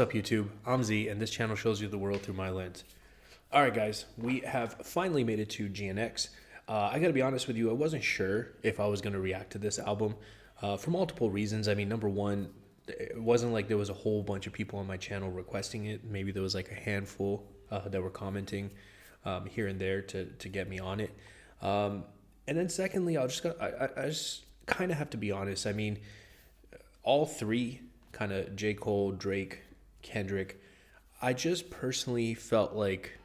up, YouTube? I'm Z, and this channel shows you the world through my lens. All right, guys, we have finally made it to GNX. I gotta be honest with you, I wasn't sure if I was gonna react to this album for multiple reasons. I mean, number one, it wasn't like there was a whole bunch of people on my channel requesting it. Maybe there was like a handful that were commenting here and there to get me on it. And then secondly, I just kind of have to be honest. I mean, all three, kind of J. Cole, Drake, Kendrick, I just personally felt like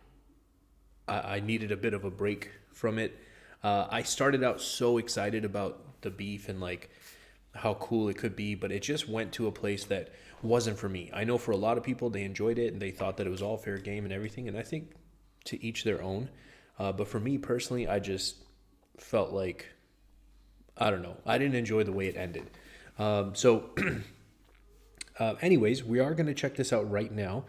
I needed a bit of a break from it. I started out so excited about the beef and like how cool it could be, but it just went to a place that wasn't for me. I know for a lot of people, they enjoyed it and they thought that it was all fair game and everything, and I think to each their own. But for me personally, I just felt like, I don't know, I didn't enjoy the way it ended. Anyways, we are going to check this out right now.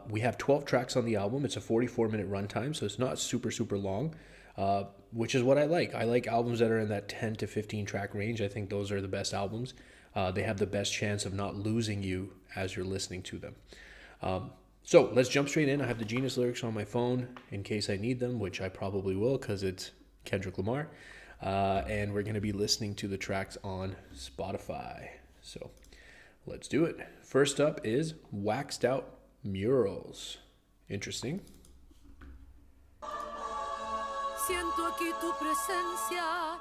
We have 12 tracks on the album. It's a 44-minute runtime, so it's not super, super long, which is what I like. I like albums that are in that 10 to 15 track range. I think those are the best albums. They have the best chance of not losing you as you're listening to them. So let's jump straight in. I have the Genius lyrics on my phone in case I need them, which I probably will because it's Kendrick Lamar. And we're going to be listening to the tracks on Spotify. So let's do it. First up is Waxed Out Murals. Interesting. Siento aquí tu presencia.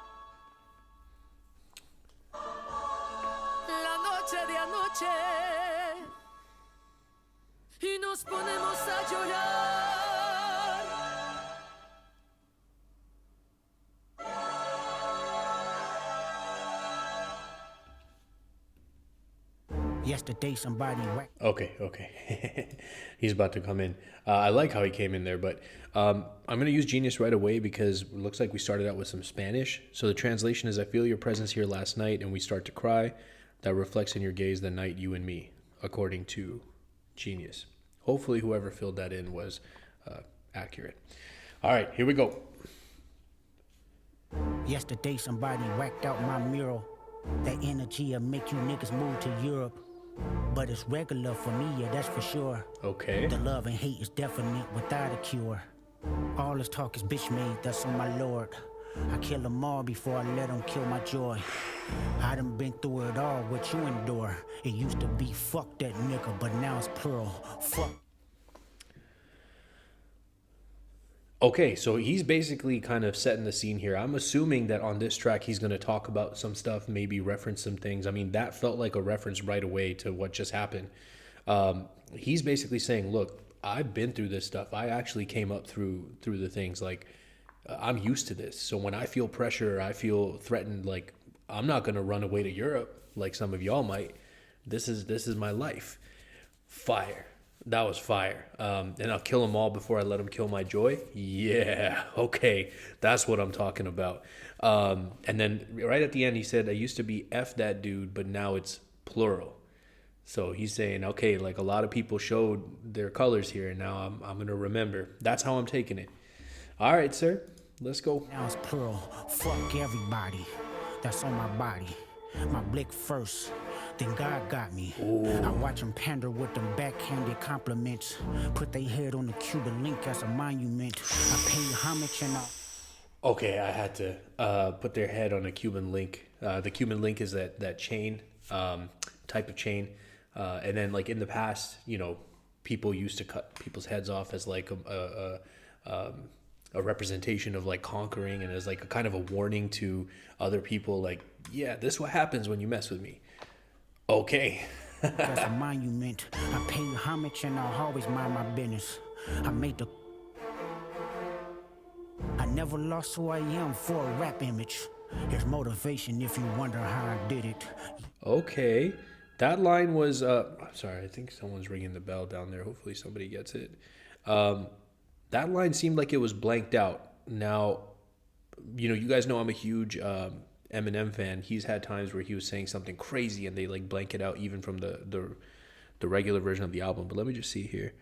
La noche de anoche. Y nos ponemos a llorar. Yesterday somebody Okay. He's about to come in. I like how he came in there, but I'm going to use Genius right away because it looks like we started out with some Spanish. So the translation is, I feel your presence here last night and we start to cry. That reflects in your gaze the night, you and me, according to Genius. Hopefully whoever filled that in was accurate. All right, here we go. Yesterday somebody whacked out my mural. That energy'll make you niggas move to Europe. But it's regular for me, yeah, that's for sure. Okay. The love and hate is definite without a cure. All this talk is bitch made, that's on my lord. I kill them all before I let them kill my joy. I done been through it all, what you endure. It used to be fuck that nigga, but now it's plural. Fuck. Okay, so he's basically kind of setting the scene here. I'm assuming that on this track, he's going to talk about some stuff, maybe reference some things. I mean, that felt like a reference right away to what just happened. He's basically saying, look, I've been through this stuff. I actually came up through the things. Like, I'm used to this. So when I feel pressure, I feel threatened, like, I'm not going to run away to Europe like some of y'all might. This is my life. Fire. That was fire. And I'll kill them all before I let them kill my joy. Yeah, okay. That's what I'm talking about. And then right at the end, he said, I used to be F that dude, but now it's plural. So he's saying, okay, like a lot of people showed their colors here, and now I'm going to remember. That's how I'm taking it. All right, sir. Let's go. Now it's plural. Fuck everybody that's on my body. My blick first. Then God got me. Ooh. I watch them pander with them backhanded compliments. Put their head on the Cuban link as a monument. I pay homage and Okay, I had to put their head on a Cuban link. The Cuban link is that chain, type of chain. And then like in the past, you know, people used to cut people's heads off as like a representation of like conquering and as like a kind of a warning to other people. Like, yeah, this is what happens when you mess with me. Okay. That's a monument. I pay homage and I'll always mind my business. I never lost who I am for a rap image. There's motivation if you wonder how I did it. Okay. That line was, I'm sorry, I think someone's ringing the bell down there. Hopefully somebody gets it. That line seemed like it was blanked out. Now, you know, you guys know I'm a huge Eminem fan. He's had times where he was saying something crazy and they like blank it out even from the regular version of the album. But let me just see here.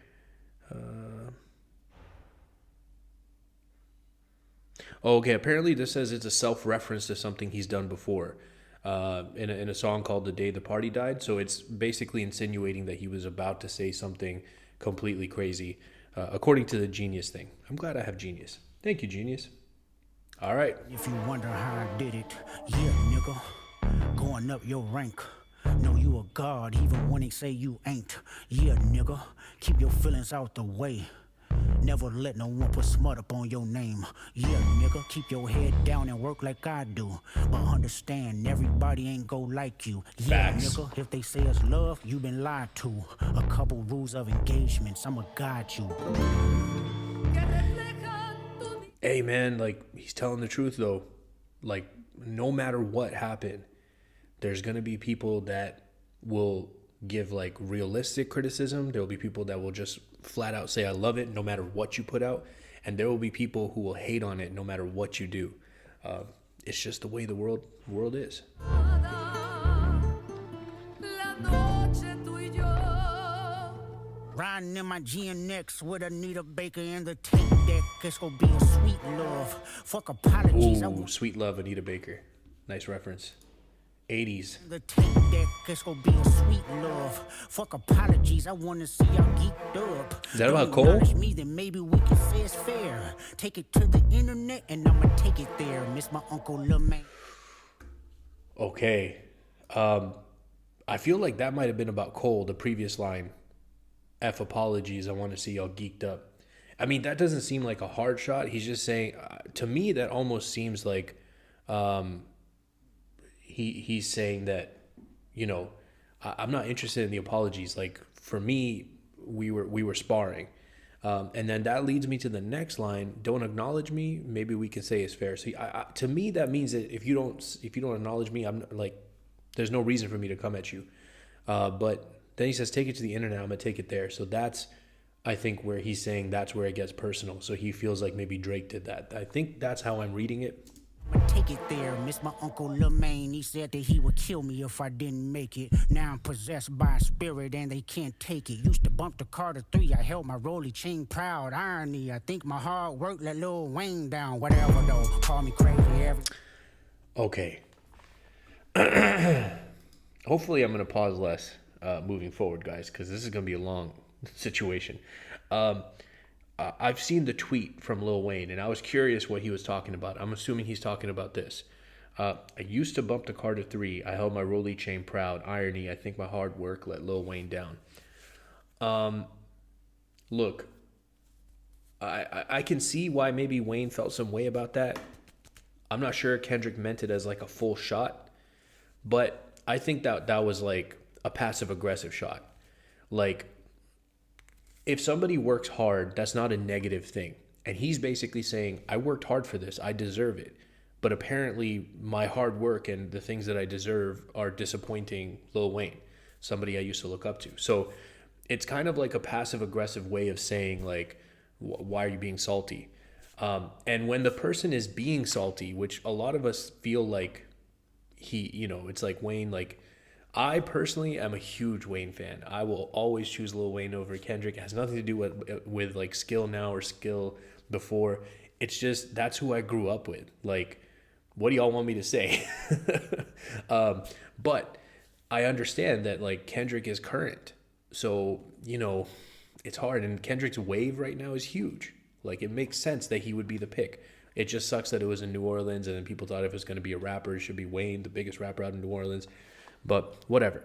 Okay, apparently this says it's a self-reference to something he's done before. in a song called "The Day the Party Died." So it's basically insinuating that he was about to say something completely crazy, according to the Genius thing. I'm glad I have Genius. Thank you, Genius. All right. If you wonder how I did it, yeah, nigga, going up your rank. Know you a god even when they say you ain't. Yeah, nigga, keep your feelings out the way. Never let no one put smut up on your name. Yeah, nigga, keep your head down and work like I do. But understand, everybody ain't go like you. Yeah, Facts. nigga, if they say it's love, you been lied to. A couple rules of engagements, I'ma guide you. Hey, man, like, he's telling the truth, though. Like, no matter what happened, there's going to be people that will give, like, realistic criticism. There will be people that will just flat out say, I love it, no matter what you put out. And there will be people who will hate on it no matter what you do. It's just the way the world is. Riding in my GNX with Anita Baker in the tape deck. It's gonna be a sweet love. Fuck apologies. Ooh, Sweet Love, Anita Baker. Nice reference. 80s. The tape deck, it's gonna be a sweet love. Fuck apologies, I wanna see y'all geeked up. Is that about Don't Cole? acknowledge me, then maybe we can say it's fair. Take it to the internet and I'ma take it there. Miss my Uncle Lamar. Okay. I feel like that might have been about Cole, the previous line. F apologies, I want to see y'all geeked up. I mean, that doesn't seem like a hard shot. He's just saying, to me, that almost seems like he's saying that, you know, I'm not interested in the apologies. Like, for me, we were sparring. And then that leads me to the next line. Don't acknowledge me. Maybe we can say it's fair. So to me, that means that if you don't acknowledge me, I'm like, there's no reason for me to come at you. But then he says, take it to the internet. I'm going to take it there. So that's, I think, where he's saying that's where it gets personal. So he feels like maybe Drake did that. I think that's how I'm reading it. I'ma take it there. Miss my Uncle Lamar. He said that he would kill me if I didn't make it. Now I'm possessed by a spirit and they can't take it. Used to bump the Carter 3. I held my rolly chain proud. Irony. I think my hard work let Lil Wayne down. Whatever though. Call me crazy every. Okay. Hopefully I'm going to pause less moving forward, guys, because this is going to be a long situation. I've seen the tweet from Lil Wayne, and I was curious what he was talking about. I'm assuming he's talking about this. I used to bump the Carter 3. I held my rolly chain proud. Irony, I think my hard work let Lil Wayne down. Look, I can see why maybe Wayne felt some way about that. I'm not sure Kendrick meant it as like a full shot, but I think that was like a passive-aggressive shot. Like, if somebody works hard, that's not a negative thing. And he's basically saying, I worked hard for this. I deserve it. But apparently my hard work and the things that I deserve are disappointing Lil Wayne, somebody I used to look up to. So it's kind of like a passive-aggressive way of saying, like, why are you being salty? And when the person is being salty, which a lot of us feel like it's like Wayne, like, I personally am a huge Wayne fan. I will always choose Lil Wayne over Kendrick. It has nothing to do with like skill now or skill before. It's just, that's who I grew up with. Like, what do y'all want me to say? But I understand that like Kendrick is current. So, it's hard. And Kendrick's wave right now is huge. Like, it makes sense that he would be the pick. It just sucks that it was in New Orleans and then people thought if it was going to be a rapper, it should be Wayne, the biggest rapper out in New Orleans. But whatever.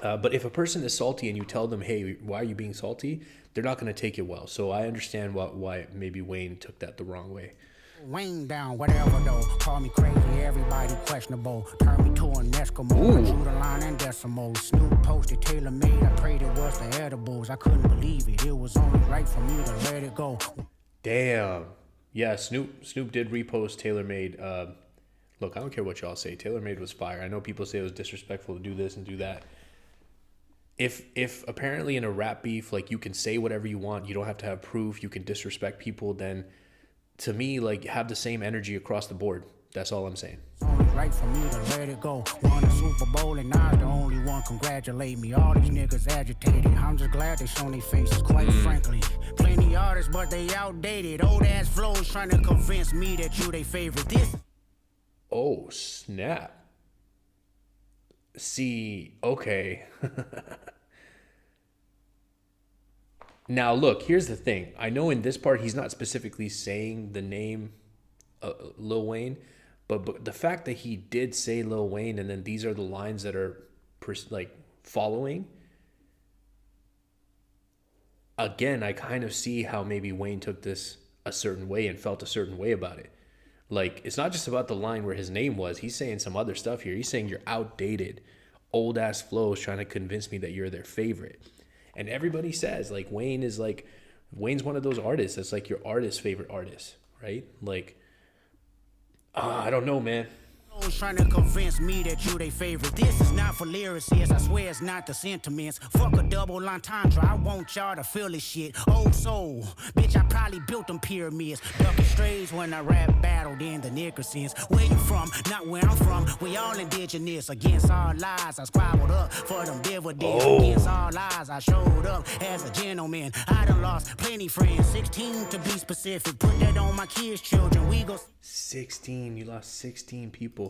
But if a person is salty and you tell them, hey, why are you being salty? They're not going to take it well. So I understand why maybe Wayne took that the wrong way. Wayne down, whatever though. Call me crazy, everybody questionable. Turn me to an Eskimo. I drew the line in decimals. Snoop posted Taylor made. I prayed it was the edibles. I couldn't believe it. It was only right for me to let it go. Damn. Yeah, Snoop did repost Taylor made. Look, I don't care what y'all say. Taylor made was fire. I know people say it was disrespectful to do this and do that. If apparently in a rap beef, like, you can say whatever you want, you don't have to have proof, you can disrespect people, then to me, like, have the same energy across the board. That's all I'm saying. Only right for me to let it go. Won a Super Bowl and I'm the only one congratulate me. All these niggas agitated. I'm just glad they shown their faces, quite frankly. Plenty artists, but they outdated. Old ass flows trying to convince me that you they favorite. This. Oh, snap. See, okay. Now, look, here's the thing. I know in this part he's not specifically saying the name Lil Wayne, but the fact that he did say Lil Wayne and then these are the lines that are like following, again, I kind of see how maybe Wayne took this a certain way and felt a certain way about it. Like, it's not just about the line where his name was. He's saying some other stuff here. He's saying you're outdated, old ass flows trying to convince me that you're their favorite. And everybody says like Wayne's one of those artists that's like your artist's favorite artist, right? Like, I don't know, man. Trying to convince me that you they favorite. This is not for lyricists, I swear it's not the sentiments. Fuck a double entendre, I want y'all to feel this shit. Old soul, bitch, I probably built them pyramids. Ducking strays when I rap battled in the Nickersons. Where you from? Not where I'm from. We all indigenous. Against all lies, I squabbled up for them dividends. Against all lies, I showed up as a gentleman. I done lost plenty friends, 16 to be specific. Put that on my kids' children. We go 16, you lost 16 people.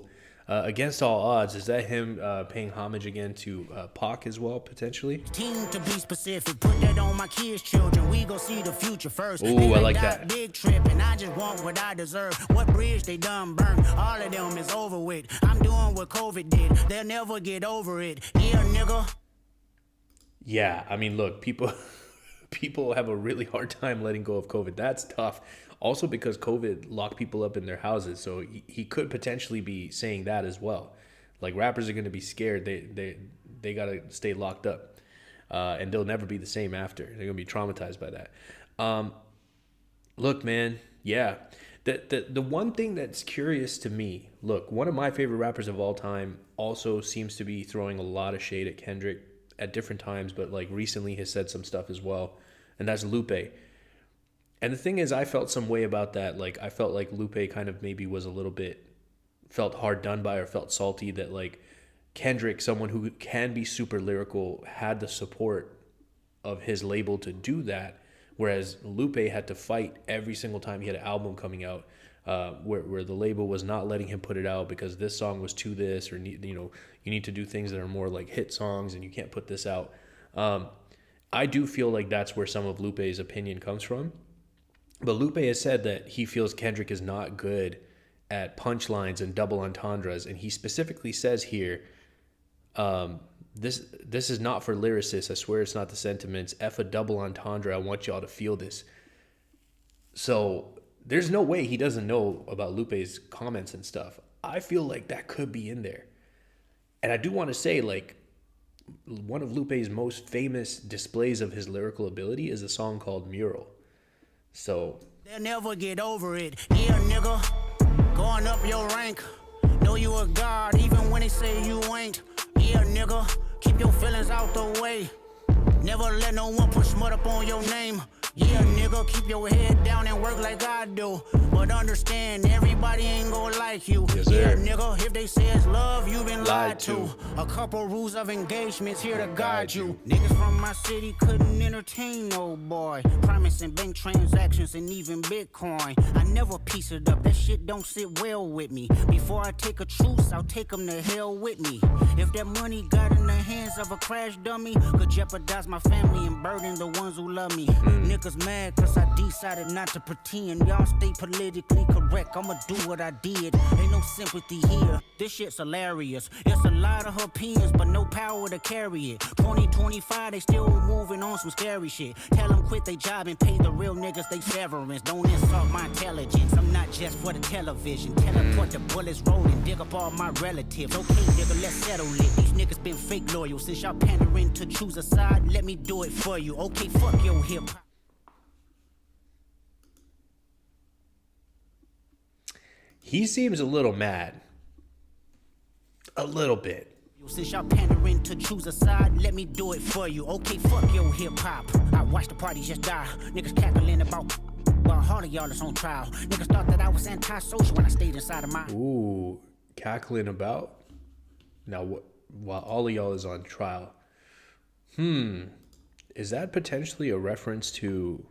Against all odds, is that him paying homage again to Pac as well, potentially? Team to be specific, put that on my kids' children. We go see the future first. Ooh, I like that. Big trip, and I just want what I deserve. What bridge they done burned, all of them is over with. I'm doing what COVID did, they'll never get over it. Yeah, nigga. Yeah, I mean, look, people have a really hard time letting go of COVID. That's tough. Also because COVID locked people up in their houses, so he could potentially be saying that as well. Like, rappers are going to be scared. They got to stay locked up, and they'll never be the same after. They're going to be traumatized by that. Look, man, yeah. The one thing that's curious to me, look, one of my favorite rappers of all time also seems to be throwing a lot of shade at Kendrick at different times, but like recently has said some stuff as well, and that's Lupe. And the thing is, I felt some way about that. Like, I felt like Lupe kind of maybe was a little bit, felt hard done by, or felt salty that like Kendrick, someone who can be super lyrical, had the support of his label to do that. Whereas Lupe had to fight every single time he had an album coming out, where the label was not letting him put it out because this song was too this, or, you need to do things that are more like hit songs and you can't put this out. I do feel like that's where some of Lupe's opinion comes from. But Lupe has said that he feels Kendrick is not good at punchlines and double entendres. And he specifically says here, this is not for lyricists. I swear it's not the sentiments. F a double entendre. I want y'all to feel this. So there's no way he doesn't know about Lupe's comments and stuff. I feel like that could be in there. And I do want to say, like, one of Lupe's most famous displays of his lyrical ability is a song called Mural. So they'll never get over it. Yeah, nigga. Going up your rank. Know you a god even when they say you ain't. Yeah, nigga. Keep your feelings out the way. Never let no one push mud up on your name. Yeah, nigga, keep your head down and work like I do. But understand, everybody ain't gonna like you. Yes, yeah, sir. nigga, if they say it's love, you been lied to. A couple rules of engagements here to guide you. Niggas from my city couldn't entertain no boy. Promising bank transactions and even Bitcoin. I never piece it up, that shit don't sit well with me. Before I take a truce, I'll take them to hell with me. If that money got in the hands of a crash dummy, could jeopardize my family and burden the ones who love me. Niggas mad cause I decided not to pretend. Y'all stay politically correct, I'ma do what I did. Ain't no sympathy here, this shit's hilarious. It's a lot of opinions but no power to carry it. 2025 they still moving on some scary shit. Tell them quit they job and pay the real niggas they severance. Don't insult my intelligence, I'm not just for the television. Teleport the bullets rolling, dig up all my relatives. Okay nigga, let's settle it. These niggas been fake loyal. Since y'all pandering to choose a side, let me do it for you. Okay, fuck your hip hop. he seems a little mad. A little bit. Since y'all pandering to choose a side, let me do it for you. Okay, fuck your hip hop. I watch the party just die. Niggas cackling about while all of y'all is on trial. Niggas thought that I was antisocial when I stayed inside of my. Ooh, cackling about? Now, while all of y'all is on trial. Is that potentially a reference to...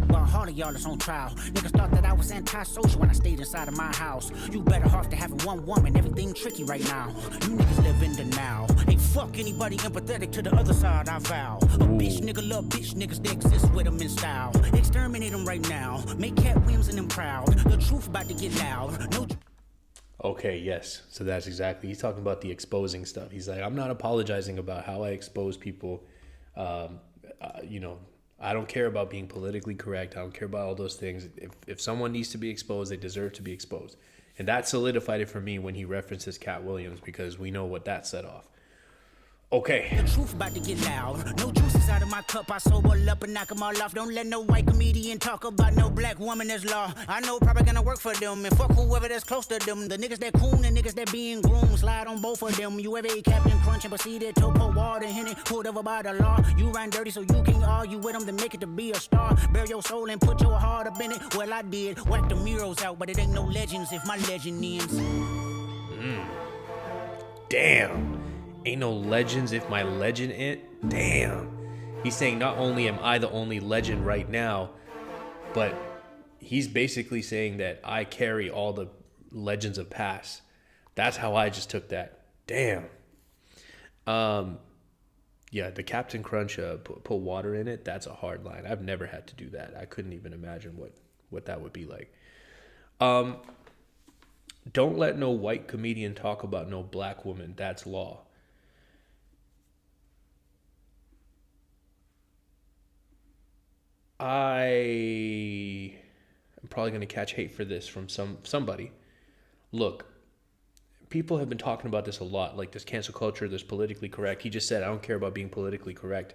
While All of y'all is on trial. Niggas thought that I was antisocial when I stayed inside of my house. You better off to having one woman, everything tricky right now. You niggas live in denial. Ain't fuck anybody empathetic to the other side, I vow. A bitch nigga love bitch niggas that exist with them in style. Exterminate them right now. Make Cat Williams and them proud. The truth about to get loud. No. Okay, yes. So that's exactly, he's talking about the exposing stuff. He's like, I'm not apologizing about how I expose people. You know, I don't care about being politically correct. I don't care about all those things. If someone needs to be exposed, they deserve to be exposed. And that solidified it for me when he references Cat Williams, because we know what that set off. Okay. The truth about to get loud. No juices out of my cup. I sober up and knock them all off. Don't let no white comedian talk about no black woman as law. I know probably gonna work for them and fuck whoever that's close to them. The niggas that coon and niggas that being groomed. Slide on both of them. You ever ate Captain Crunch and proceeded to pour water in it? Pulled over by the law. You ran dirty so you can't argue with them to make it to be a star. Bear your soul and put your heart up in it. Well, I did. Whack the murals out, but it ain't no legends if my legend ends. Damn. Ain't no legends if my legend ain't. Damn. He's saying not only am I the only legend right now, but he's basically saying that I carry all the legends of past. That's how I just took that. Damn. Yeah, the Captain Crunch put water in it. That's a hard line. I've never had to do that. I couldn't even imagine what that would be like. Don't let no white comedian talk about no black woman. That's law. I am probably going to catch hate for this from somebody. Look, people have been talking about this a lot, like this cancel culture, this politically correct. He just said, I don't care about being politically correct.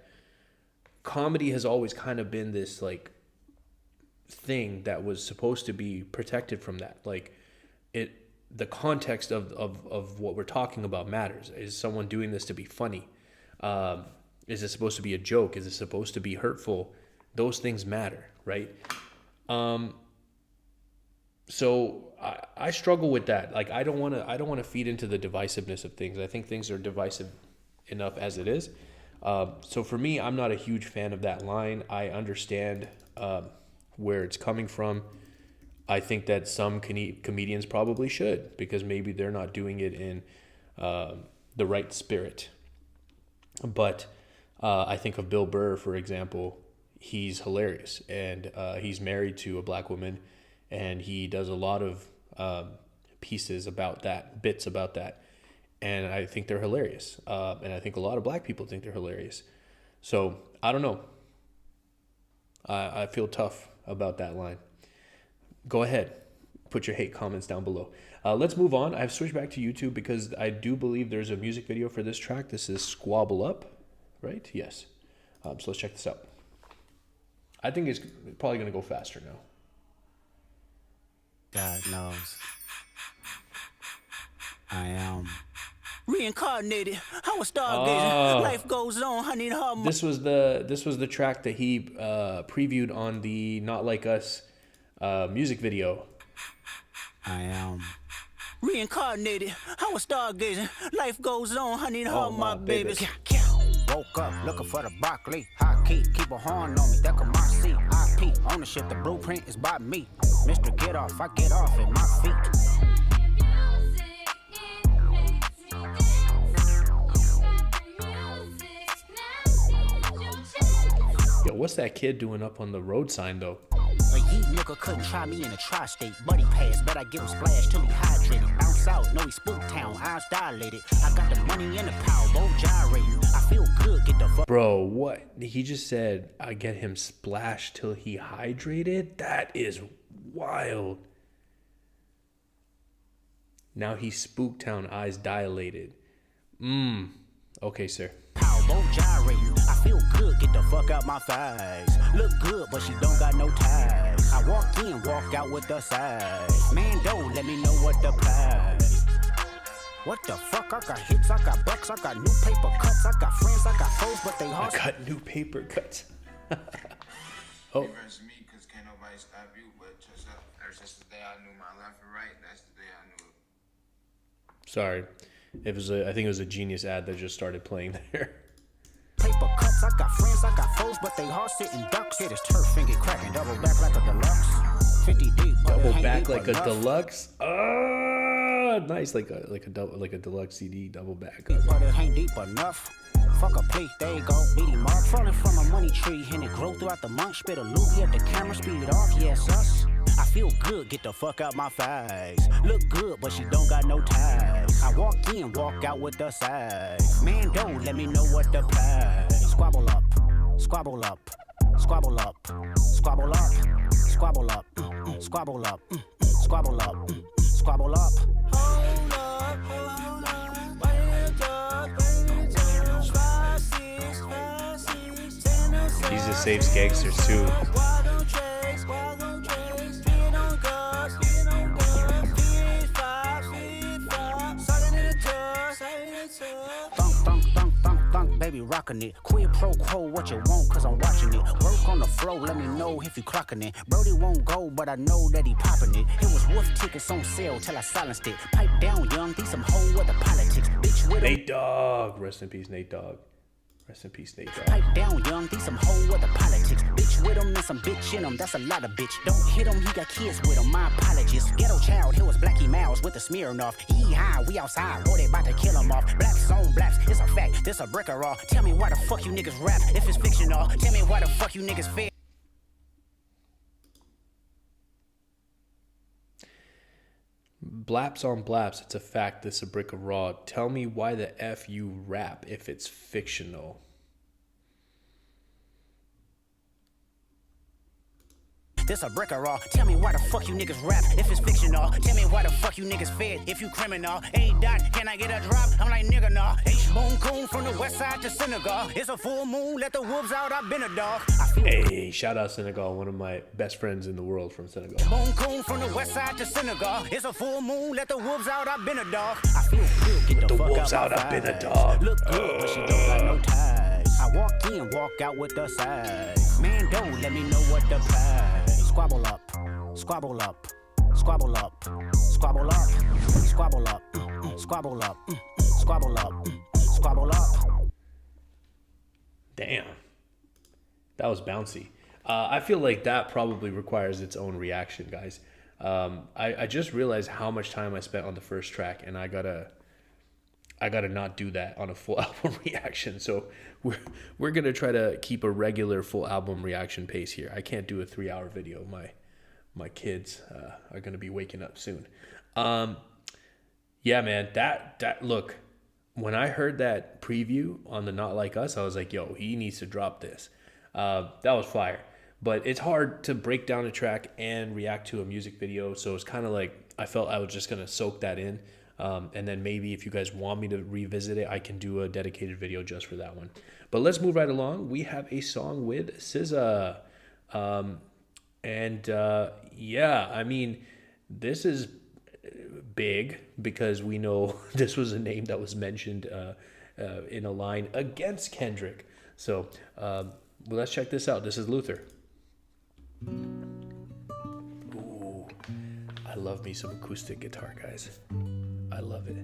Comedy has always kind of been this like thing that was supposed to be protected from that. Like the context of what we're talking about matters. Is someone doing this to be funny? Is it supposed to be a joke? Is it supposed to be hurtful? Those things matter, right? So I struggle with that. Like I don't want to feed into the divisiveness of things. I think things are divisive enough as it is. So for me, I'm not a huge fan of that line. I understand where it's coming from. I think that some comedians probably should, because maybe they're not doing it in the right spirit. But I think of Bill Burr, for example. He's hilarious, and he's married to a black woman, and he does a lot of pieces about that, bits about that, and I think they're hilarious. And I think a lot of black people think they're hilarious. So I don't know. I feel tough about that line. Go ahead, put your hate comments down below. Let's move on. I've switched back to YouTube because I do believe there's a music video for this track. This is Squabble Up, right? Yes. So let's check this out. I think it's probably going to go faster now. God knows. I am reincarnated. I was stargazing. Life goes on. I need her. This was the track that he previewed on the Not Like Us music video. I am reincarnated. I was stargazing. Life goes on. I need her, my babies. Woke up looking for the broccoli. Hot key, keep a horn on me. That could my seat. IP ownership, the blueprint is by me. Mr. Get Off, I get off at my feet. Yo, what's that kid doing up on the road sign though? A yeet nigga couldn't try me in a tri-state. Buddy pass, bet I give him splash till he hydrated. Bounce out, know he spook town, eyes dilated. I got the money and the power, both gyrating. I feel good, get the fuck. Bro, what? He just said, I get him splashed till he hydrated? That is wild. Now he's spook town, eyes dilated. Okay, sir. Power, both gyrating. I feel good, get the fuck out my thighs. Look good, but she don't got no ties. I walk in, walk out with the size. Man, don't let me know what the prize. What the fuck? I got hits, I got bucks, I got new paper cuts, I got friends, I got foes, but they hard. I got new paper cuts. Oh. Versus me, cause can't nobody stop you, but just ever since the day I knew my left and right, that's the day I knew it. Sorry. I think it was a Genius ad that just started playing there. Paper cuts, I got friends, I got foes, but they all sitting ducks. Hit his turf and get cracking, double back like a deluxe. 50 deep, double back like a deluxe. Nice, like a deluxe CD, double back. But it ain't deep enough. Fuck a plea, there you go, beat him up. Falling from a money tree, and it grow throughout the month. Spit a loop, at the camera, speed it off, yes, us. I feel good, get the fuck out my face. Look good, but she don't got no ties. I walk in, walk out with the size. Man, don't let me know what to play. Squabble up, squabble up, squabble up, squabble up, squabble up, squabble up, squabble up, squabble up. Hold up, wait up, He's just saves gangsters too. Baby rockin' it, quid pro quo, what you want, cause I'm watching it. Work on the flow, let me know if you clocking it. Brody won't go, but I know that he popping it. It was wolf tickets on sale till I silenced it. Pipe down, young, these some whole other politics. Bitch with Nate Dogg, rest in peace, Nate Dogg. Rest in peace, Nate Dogg. Pipe down, young, these some whole other politics. Bitch with him and some bitch in him, that's a lot of bitch. Don't hit him, he got kids with him, my apologies. Ghetto child, here was Blackie Miles with the Smirnoff. Yee-haw, we outside, boy, they about to kill him off. Blacks on blacks, it's a fact, this a brick or all. Tell me why the fuck you niggas rap if it's fictional. Tell me why the fuck you niggas fail. Blaps on blaps, it's a fact, this a brick of raw. Tell me why the F you rap if it's fictional. This a brick or raw. Tell me why the fuck you niggas rap if it's fictional. Tell me why the fuck you niggas fed if you criminal. A dot, can I get a drop? I'm like nigga nah. H-Bone Coon from the west side to Senegal. It's a full moon, let the wolves out, I've been a dog. Hey, shout out Senegal, one of my best friends in the world from Senegal. Bone Coon from the west side to Senegal. It's a full moon, let the wolves out, I've been a dog. I feel good, get the fuck wolves out, I've been a dog. Look good, but she don't got no ties. I walk in, walk out with the size. Man, don't let me know what to play. Squabble up, squabble up, squabble up, squabble up, squabble up, squabble up, squabble up, squabble up. Damn, that was bouncy. I feel like that probably requires its own reaction, guys. I just realized how much time I spent on the first track, and I gotta not do that on a full album reaction. So we're gonna try to keep a regular full album reaction pace here. I can't do a 3-hour video. My kids are gonna be waking up soon. Yeah, man. That look. When I heard that preview on the Not Like Us, I was like, yo, he needs to drop this. That was fire. But it's hard to break down a track and react to a music video. So it's kind of like I felt I was just gonna soak that in. And then maybe if you guys want me to revisit it, I can do a dedicated video just for that one. But let's move right along. We have a song with SZA. Yeah, I mean, this is big because we know this was a name that was mentioned in a line against Kendrick. So let's check this out. This is Luther. Ooh, I love me some acoustic guitar, guys. I love it.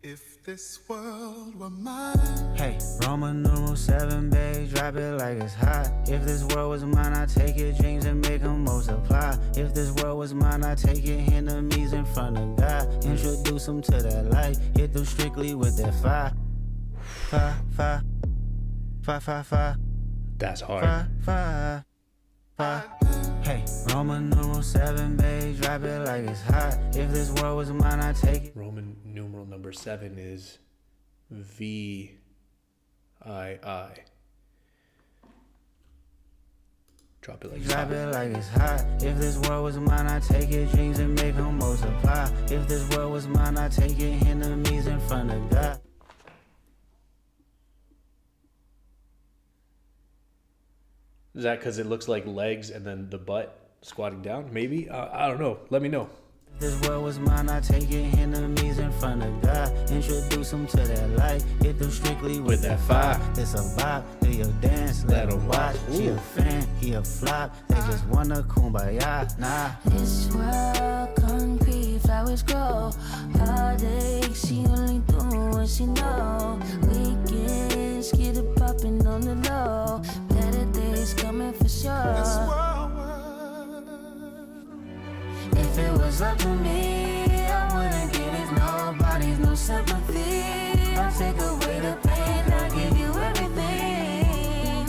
If this world were mine. Hey, Roman numeral 7, babe, drop it like it's hot. If this world was mine, I take your dreams and make them multiply. If this world was mine, I take your enemies in front of God. Introduce them to that light, hit them strictly with that fire. Fire, fire, fire, fire, fire. That's hard. Fire, fire, fire. Hey, Roman numeral 7, babe, drop it like it's hot. If this world was mine, I take it. Roman numeral number 7 is VII. Drop it like it's hot. Drop it like it's hot. If this world was mine, I take your dreams and make them multiply. If this world was mine, I take your enemies in front of God. Is that because it looks like legs and then the butt squatting down? Maybe? I don't know. Let me know. If this world was mine, I take your enemies in front of God. Introduce them to that light. Hit them strictly with that fire. This a vibe. Do your dance. Let them watch. She a fan. He a flop. They just wanna kumbaya. Nah. This world concrete flowers grow. Heartache, she only doing what she know. Weekends, get it poppin' on the low. Better days coming for sure. This world. If it was up to me, I wouldn't give it nobody's no sympathy. I'll take away the pain, I'll give you everything.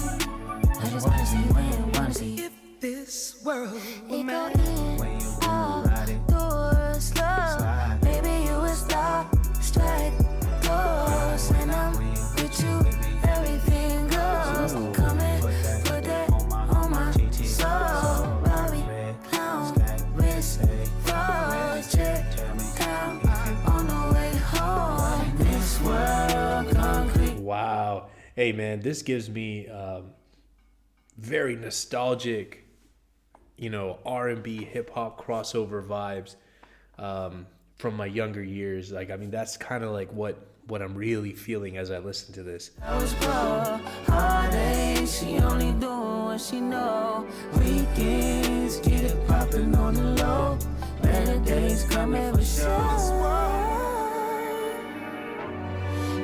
I just wanna see when, wanna see If this world were it go mine, in, out, door, slow. Maybe you would stop, strike, close. And I'm with you, everything goes. Come and put that on my soul. Bobby, clown, wrist, froze, check down on the way home. This world concrete. Wow. Hey, man, this gives me very nostalgic, R&B, hip-hop crossover vibes from my younger years. Like, I mean, that's kind of like what I'm really feeling as I listen to this. Flowers grow, heartache, she only doing what she know. Weekends, get it poppin' on the low. Better days coming for sure.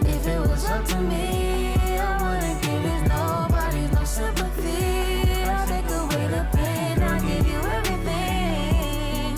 If it was up to me, I wouldn't give this nobody's no sympathy. I'll take away the pain, I'll give you everything.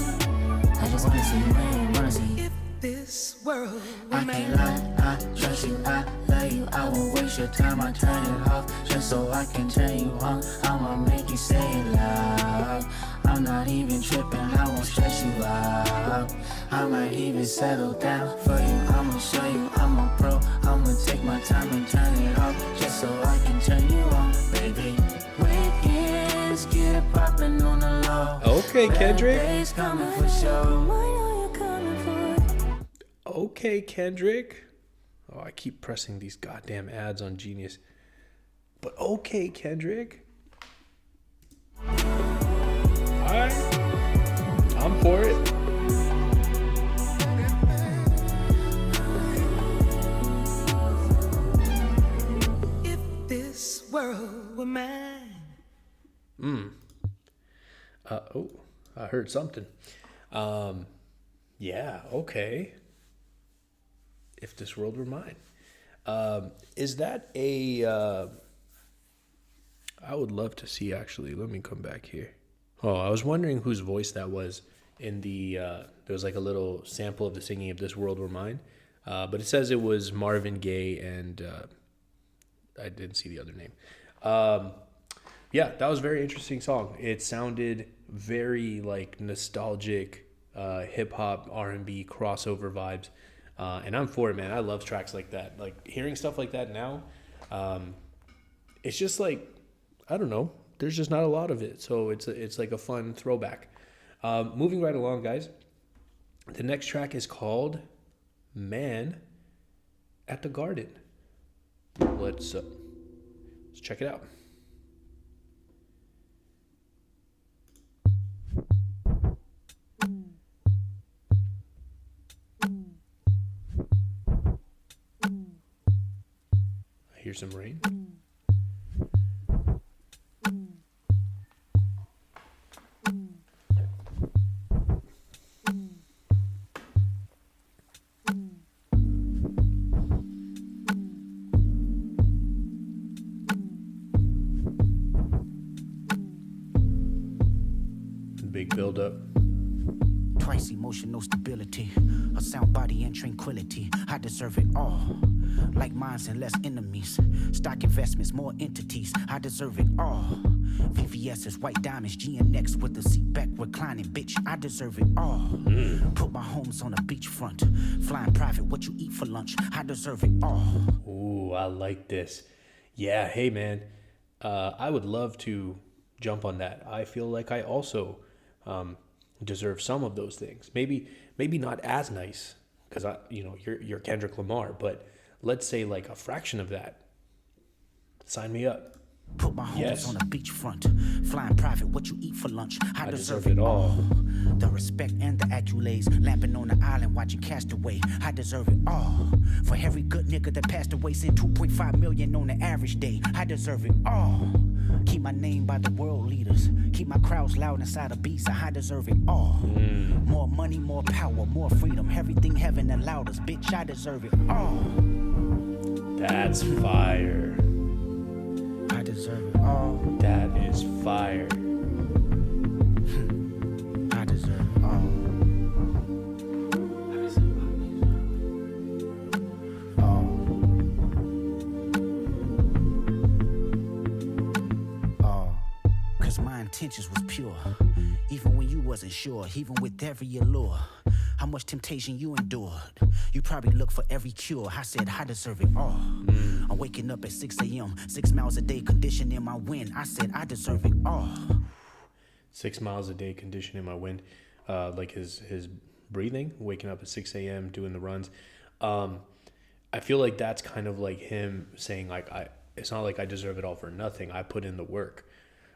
I just wanna see when, wanna see. if this world were I mine, can't lie, I trust you, I love you. I won't waste your time, I turn it off just so I can turn you on. I'ma make you say it loud. I'm not even tripping, I won't stress you out. I might even settle down for you. I'ma show you I'm a pro. I'ma take my time and turn it off just so I can turn you on, baby. Weekends, get it poppin' on the low. Okay, Kendrick. Days coming for sure. I know you're coming for. Okay, Kendrick. Oh, I keep pressing these goddamn ads on Genius. But okay, Kendrick. Alright. I'm for it. if this world were mine. I heard something. Yeah, okay. If this world were mine. Is that a... I would love to see, actually. Let me come back here. Oh, I was wondering whose voice that was in the... there was like a little sample of the singing of This World Were Mine. But it says it was Marvin Gaye and... I didn't see the other name. Yeah, that was a very interesting song. It sounded very like nostalgic hip-hop, R&B crossover vibes. And I'm for it, man. I love tracks like that. Like, hearing stuff like that now, it's just like, I don't know. There's just not a lot of it. So it's like a fun throwback. Moving right along, guys. The next track is called Man at the Garden. Let's check it out. I hear some rain. Big build up. Twice emotional stability, a sound body and tranquility. I deserve it all. Like minds and less enemies. Stock investments, more entities. I deserve it all. VVS's white diamonds, GNX with the seat back reclining. Bitch, I deserve it all. Put my homes on a beachfront. Flying private, what you eat for lunch. I deserve it all. Ooh, I like this. Yeah, hey man. I would love to jump on that. I feel like I also deserve some of those things. Maybe not as nice, because you're Kendrick Lamar, but let's say like a fraction of that. Sign me up. Put my homes Yes. on a beachfront. Flying private, what you eat for lunch. I deserve it all. The respect and the accolades. Lamping on the island, watching Castaway. I deserve it all. For every good nigga that passed away, send 2.5 million on the average day. I deserve it all. Keep my name by the world leaders. Keep my crowds loud inside of beats. I deserve it all. More money, more power, more freedom. Everything heaven allowed us. Bitch, I deserve it all. That's fire. I deserve it all. That is fire. I deserve it all. Cause my intentions was pure. Even when you wasn't sure, even with every allure. How much temptation you endured. You probably look for every cure. I said I deserve it all. I'm waking up at 6 a.m. 6 miles a day, conditioning my wind. I said I deserve it all. 6 miles a day, conditioning my wind. Like his breathing, waking up at 6 a.m., doing the runs. I feel like that's kind of like him saying, like, it's not like I deserve it all for nothing. I put in the work.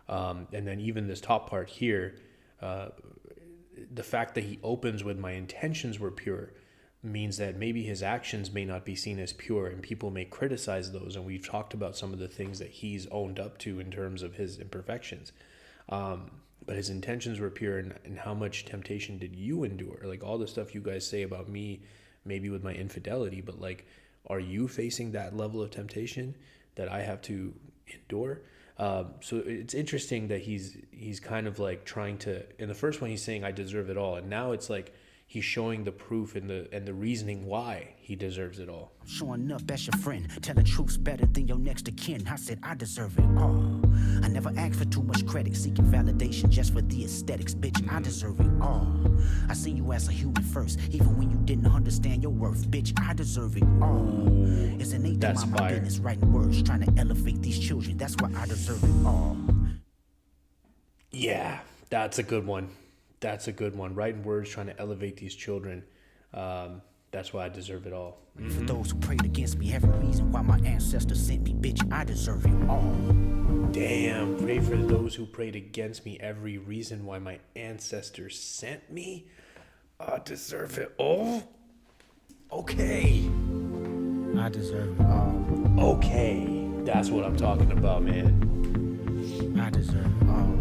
And then even this top part here, the fact that he opens with my intentions were pure means that maybe his actions may not be seen as pure, and people may criticize those. And we've talked about some of the things that he's owned up to in terms of his imperfections. But his intentions were pure. And how much temptation did you endure? Like all the stuff you guys say about me, maybe with my infidelity, but like, are you facing that level of temptation that I have to endure? So it's interesting that he's kind of like trying to, in the first one he's saying I deserve it all, and now it's like he's showing the proof and the reasoning why he deserves it all. Showing up as your friend, telling truths better than your next of kin. I said I deserve it all. I never asked for too much credit, seeking validation just for the aesthetics. Bitch, I deserve it all. I see you as a human first, even when you didn't understand your worth. Bitch, I deserve it all. It's innate to my business, writing words, trying to elevate these children. That's why I deserve it all. Yeah, that's a good one. That's a good one. Writing words, trying to elevate these children. That's why I deserve it all. For those who prayed against me, every reason why my ancestors sent me, bitch, I deserve it all. Damn, pray for those who prayed against me, every reason why my ancestors sent me. I deserve it all. Okay. I deserve it all. Okay. That's what I'm talking about, man. I deserve it all.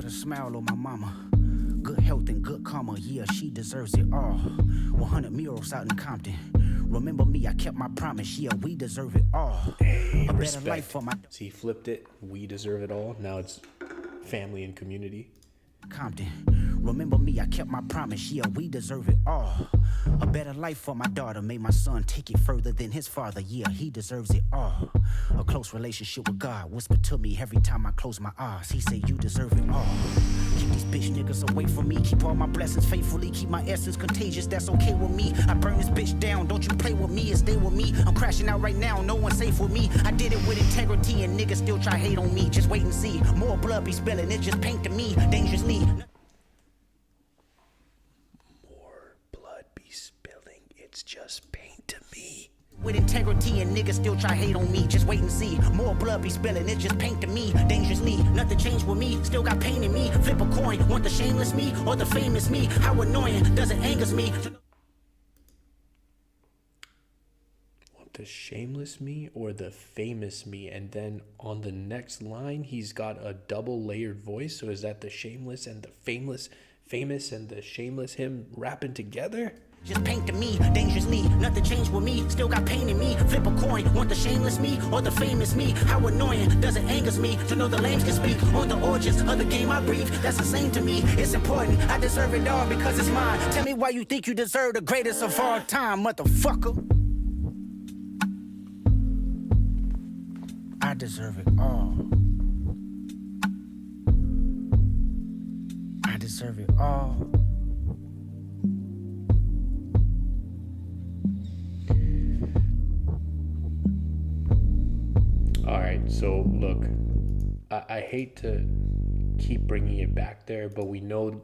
Smile on my mama, good health and good karma, yeah, she deserves it all. 100 murals out in Compton, remember me, I kept my promise, yeah, we deserve it all. Hey, a respect. Better life for my... See, he flipped it, we deserve it all, now it's family and community. Compton, remember me, I kept my promise, yeah, we deserve it all. A better life for my daughter, made my son take it further than his father, yeah, he deserves it all. A close relationship with God, whispered to me every time I close my eyes, he said you deserve it all. Keep these bitch niggas away from me, keep all my blessings faithfully, keep my essence contagious, that's okay with me. I burn this bitch down, don't you play with me and stay with me. I'm crashing out right now, no one's safe with me. I did it with integrity and niggas still try hate on me, just wait and see. More blood be spilling, it just paint to me, dangerously. It's just pain to me. With integrity and niggas still try hate on me, just wait and see. More blood be spilling, it's just paint to me, dangerously. Nothing changed with me, still got pain in me. Flip a coin, want the shameless me or the famous me? How annoying, does it angers me? Want the shameless me or the famous me? And then on the next line, he's got a double layered voice. So is that the shameless and the famous and the shameless, him rapping together? Just paint to me, dangerously. Nothing changed with me, still got pain in me. Flip a coin, want the shameless me or the famous me? How annoying, does it angers me to know the lames can speak on the origins of the game I breathe? That's the same to me, it's important. I deserve it all because it's mine. Tell me why you think you deserve the greatest of all time, motherfucker. I deserve it all. I deserve it all. All right, so look, I hate to keep bringing it back there, but we know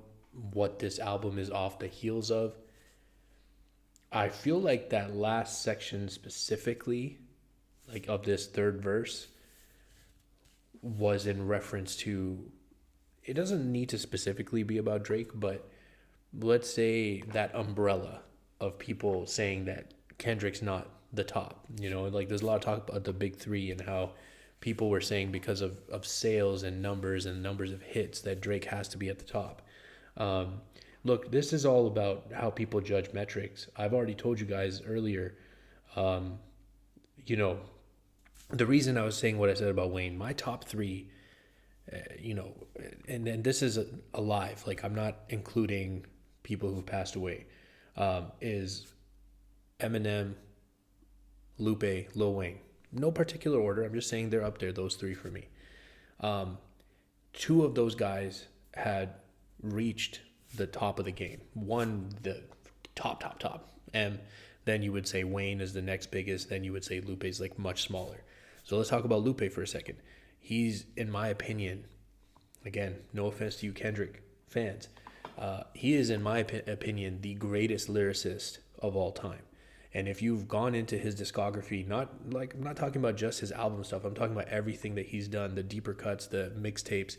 what this album is off the heels of. I feel like that last section specifically, like of this third verse, was in reference to it doesn't need to specifically be about Drake, but let's say that umbrella of people saying that Kendrick's not the top. You know, like there's a lot of talk about the big three and how people were saying because of sales and numbers of hits that Drake has to be at the top. Look, this is all about how people judge metrics. I've already told you guys earlier, you know, the reason I was saying what I said about Wayne, my top three, you know, and this is a live, like I'm not including people who've passed away, is Eminem, Lupe, Lil Wayne. No particular order. I'm just saying they're up there, those three for me. Two of those guys had reached the top of the game. One, the top. And then you would say Wayne is the next biggest. Then you would say Lupe is like much smaller. So let's talk about Lupe for a second. He's, in my opinion, again, no offense to you Kendrick fans, he is, in my opinion, the greatest lyricist of all time. And if you've gone into his discography, not like, I'm not talking about just his album stuff. I'm talking about everything that he's done, the deeper cuts, the mixtapes.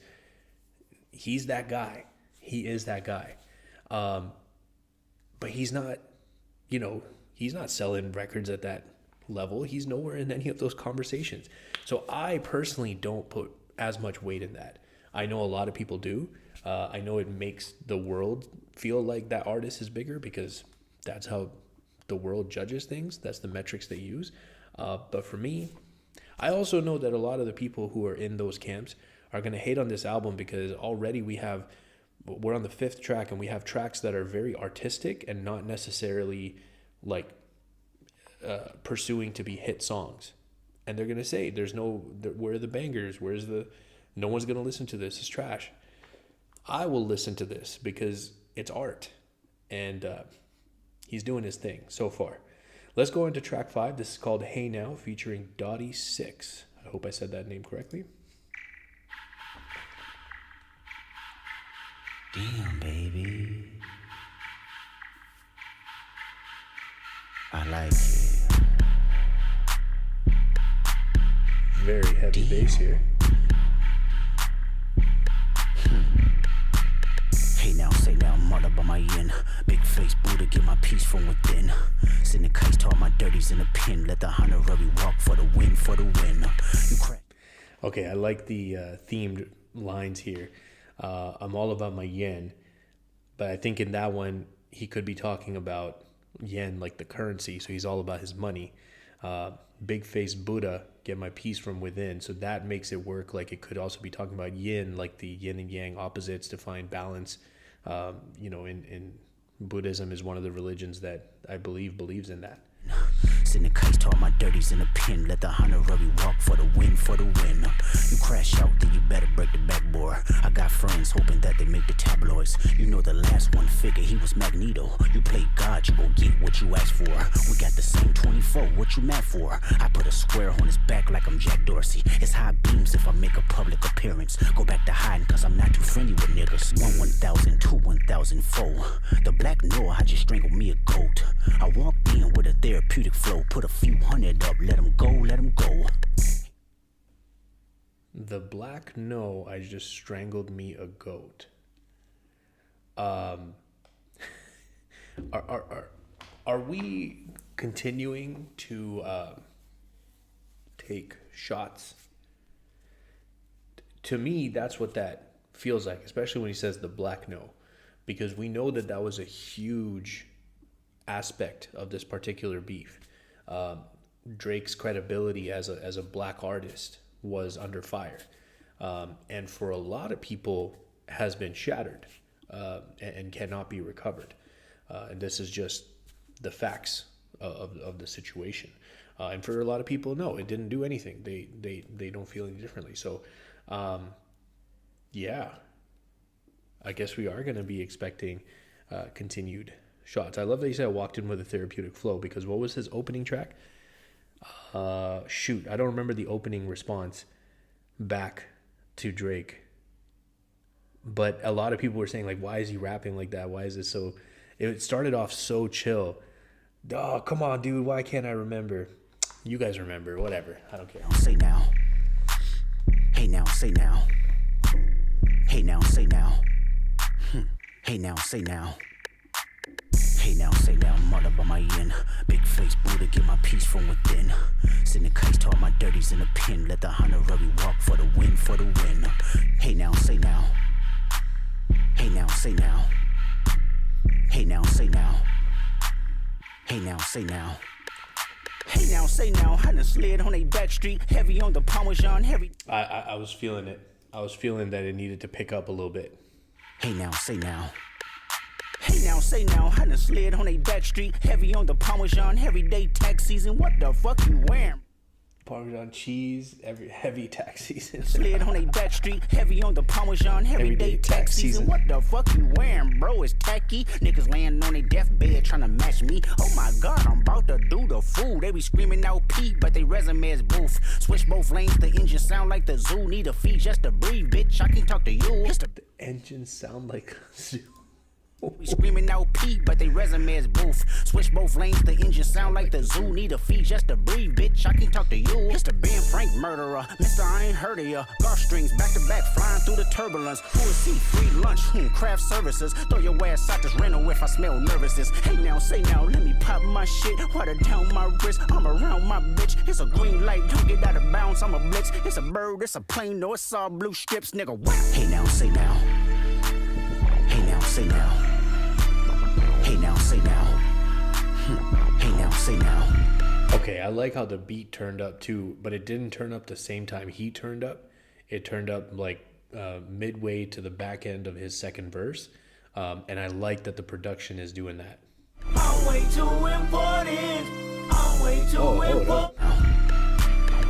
He's that guy. He is that guy. But he's not, you know, he's not selling records at that level. He's nowhere in any of those conversations. So I personally don't put as much weight in that. I know a lot of people do. I know it makes the world feel like that artist is bigger because that's how the world judges things. That's the metrics they use. But for me, I also know that a lot of the people who are in those camps are going to hate on this album because already we're on the 5th track and we have tracks that are very artistic and not necessarily like pursuing to be hit songs. And they're going to say, where are the bangers? No one's going to listen to this. It's trash. I will listen to this because it's art. And he's doing his thing so far. Let's go into track 5. This is called Hey Now featuring Dottie 6. I hope I said that name correctly. Damn, baby. I like it. Very heavy bass here. Hey now, say now, I'm all up on my end. Big face Buddha, get my peace from within. Send the kites to all my dirties in the pen. Let the honorary walk for the win, You crack. Okay, I like the themed lines here. I'm all about my yen, but I think in that one he could be talking about yen like the currency, so he's all about his money. Big face Buddha, get my peace from within, so that makes it work. Like it could also be talking about yin, like the yin and yang opposites to find balance. You know, in Buddhism is one of the religions that I believe believes in that. Send the kites to all my dirties in the pen. Let the honorary walk for the win, You crash out, then you better break the backboard. I got friends hoping that they make the tabloids. You know the last one figure, he was Magneto. You play God, you gon' get what you asked for. We got the same 24, what you mad for? I put a square on his back like I'm Jack Dorsey. It's high beams if I make a public appearance. Go back to hiding cause I'm not too friendly with niggas. 1,000, 2, 1,004. The black Noah, I just strangled me a goat. I walked in with a therapeutic flow. Put a few hundred up, let him go. The black no, I just strangled me a goat. Are we continuing to take shots? To me, that's what that feels like, especially when he says the black no, because we know that was a huge aspect of this particular beef. Drake's credibility as a black artist was under fire, and for a lot of people has been shattered and cannot be recovered. And this is just the facts of the situation. And for a lot of people, no, it didn't do anything. They don't feel any differently. So, yeah, I guess we are going to be expecting continued shots. I love that he said I walked in with a therapeutic flow, because what was his opening track? Shoot, I don't remember the opening response back to Drake. But a lot of people were saying, like, why is he rapping like that? Why is it so... It started off so chill. Oh, come on, dude. Why can't I remember? You guys remember. Whatever. I don't care. Say now. Hey now, say now. Hey now, say now. Hey now, say now. Hey now, say now, mother by my yin. Big face Buddha, get my peace from within. Send the case to all my dirties in a pin. Let the honorary walk for the win, for the win. Hey now, say now. Hey now, say now. Hey now, say now. Hey now, say now. Hey now, say now. I done slid on a back street, heavy on the Parmesan, heavy. I was feeling it. I was feeling that it needed to pick up a little bit. Hey now, say now. Hey now, say now. I done slid on a back street, heavy on the Parmesan, everyday tax season. What the fuck you wearing? Parmesan cheese, every heavy tax season. Slid on a back street, heavy on the Parmesan, everyday tax season. What the fuck you wearing, bro? It's tacky. Niggas laying on a deathbed trying to match me. Oh my god, I'm about to do the fool. They be screaming out P, but they resume is boof. Switch both lanes, the engine sound like the zoo. Need a fee just to breathe, bitch. I can talk to you. It's the Engines sound like a zoo. We screaming out P, but they resume is boof. Switch both lanes, the engine sound like the zoo. Need a fee just to breathe, bitch. I can talk to you. It's the Ben Frank murderer. Mister, I ain't heard of ya. Gar strings back to back, flying through the turbulence. Who is he? Free lunch, craft services. Throw your ass out this rental if I smell nervousness. Hey now, say now, let me pop my shit. Water down my wrist, I'm around my bitch. It's a green light, don't get out of bounds, I'm a blitz. It's a bird, it's a plane, no, it's all blue strips, nigga. What? Hey now, say now. Hey now, say now. Hey now, say now. Hey now, say now. Okay, I like how the beat turned up too, but it didn't turn up the same time he turned up. It turned up like midway to the back end of his second verse, and I like that the production is doing that. I'm way too important. I'm way too important.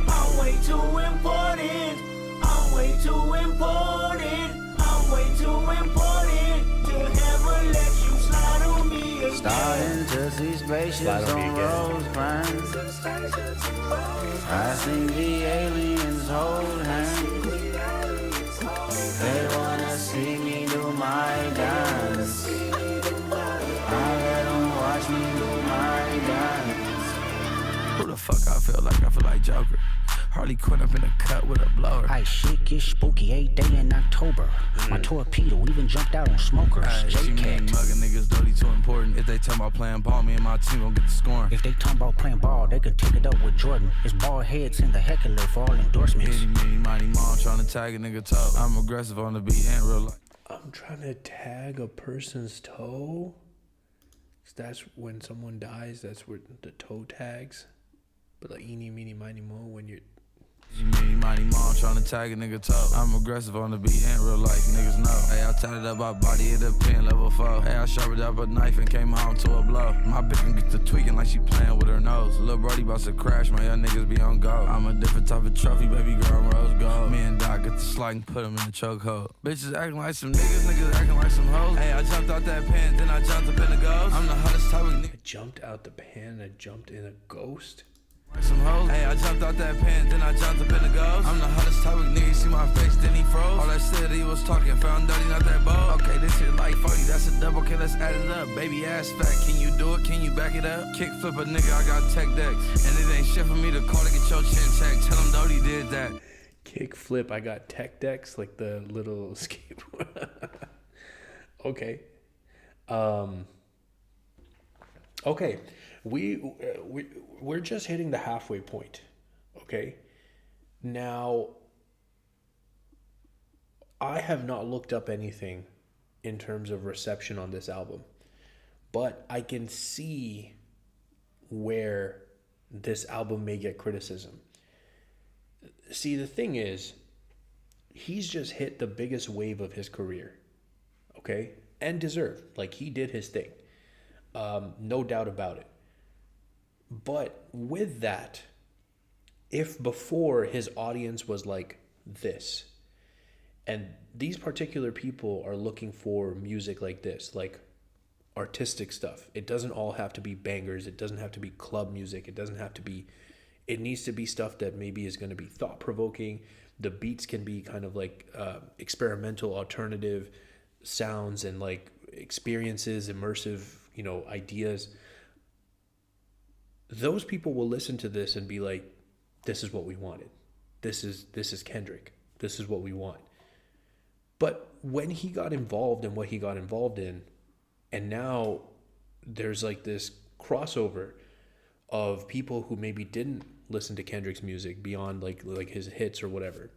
I'm way too important. I'm way too important. I'm way too important to ever let you slide on me again. Starting to see spaceships Slide on me on again. Rosecrans. I think the aliens hold hands. They wanna see me do my dance. I let them watch me do my dance. Who the fuck I feel like? I feel like Joker. Harley Quinn up in the cut with a blower. Ice shit get spooky 8 day in October. My torpedo even jumped out on smokers. Ay, she mean J-Cat. mugging niggas dirty too important. If they talking about playing ball, me and my team gon' get the scoring. If they talking about playing ball, they could take it up with Jordan. It's bald heads in the heckler for all endorsements. Itty bitty mighty mom trying to tag a nigga toe. I'm aggressive on the beat and real life. I'm trying to tag a person's toe. That's when someone dies. That's where the toe tags. But like eeny, meeny, miny, mo, when you're Mighty mom trying to tag a nigga toe. I'm aggressive on the beat and real life, niggas know. Hey, I tatted up my body at a pin level 4. Hey, I sharpened up a knife and came home to a blow. My bitch can get to tweaking like she playing with her nose. Lil' brody about to crash, my young niggas be on go. I'm a different type of trophy, baby girl, I'm rose gold. Me and Doc get the slide and put him in the chokehold. Bitches acting like some niggas acting like some hoes. Hey, I jumped out that pen, then I jumped up in the ghost. I'm the hottest type of nigga. I jumped out the pan and I jumped in a ghost. Some hoes. Hey, I jumped out that pen, then I jumped up in the ghost. I'm the hottest type of nigga, see my face, then he froze. All that shit he was talking, found dirty, not that bold. Okay, this shit like 40, that's a double, okay, let's add it up. Baby ass fat, can you do it? Can you back it up? Kick flip a nigga, I got tech decks. And it ain't shit for me to call to get your chin checked. Tell him Dodie did that. Kick flip, I got tech decks, like the little skateboard. Okay. Okay. We're just hitting the halfway point. Okay. Now, I have not looked up anything in terms of reception on this album, but I can see where this album may get criticism. See, the thing is, he's just hit the biggest wave of his career, okay? And deserved. Like, he did his thing. No doubt about it. But with that, if before his audience was like this, and these particular people are looking for music like this, like artistic stuff. It doesn't all have to be bangers. It doesn't have to be club music. It needs to be stuff that maybe is going to be thought-provoking. The beats can be kind of like experimental, alternative sounds and like experiences, immersive, ideas. Those people will listen to this and be like, this is what we wanted. This is Kendrick. This is what we want. But when he got involved in what he got involved in, and now there's like this crossover of people who maybe didn't listen to Kendrick's music beyond like his hits or whatever.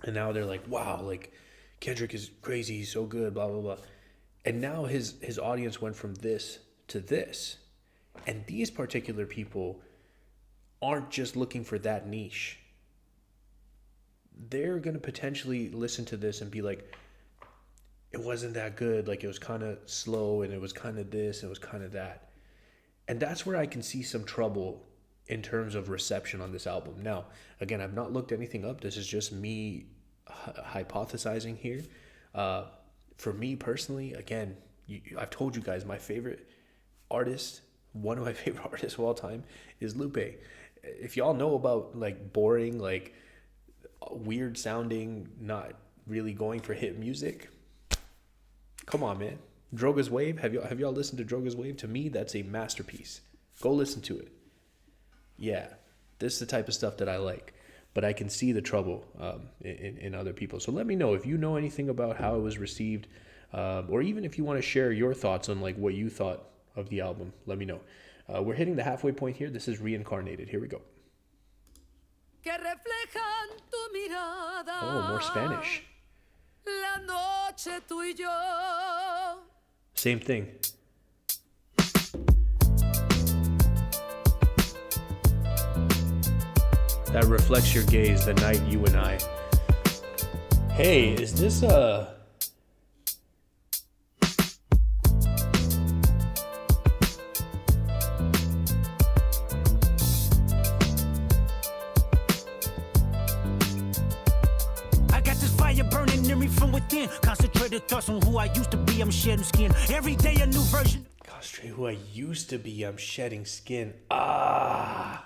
And now they're like, wow, like Kendrick is crazy, he's so good, blah, blah, blah. And now his audience went from this to this. And these particular people aren't just looking for that niche. They're going to potentially listen to this and be like, it wasn't that good. Like, it was kind of slow, and it was kind of this, and it was kind of that. And that's where I can see some trouble in terms of reception on this album. Now, again, I've not looked anything up. This is just me hypothesizing here. For me personally, again, I've told you guys my favorite artist, one of my favorite artists of all time is Lupe. If y'all know about like boring, like weird sounding, not really going for hit music, come on, man. Droga's Wave, have y'all listened to Droga's Wave? To me, that's a masterpiece. Go listen to it. Yeah, this is the type of stuff that I like, but I can see the trouble in other people. So let me know if you know anything about how it was received, or even if you want to share your thoughts on like what you thought of the album. Let me know. We're hitting the halfway point here. This is Reincarnated. Here we go. Oh, more Spanish. Same thing. That reflects your gaze, the night, you and I. Hey, is this Concentrated thoughts on who I used to be, I'm shedding skin. Every day a new version. Concentrate who I used to be, I'm shedding skin. Ah.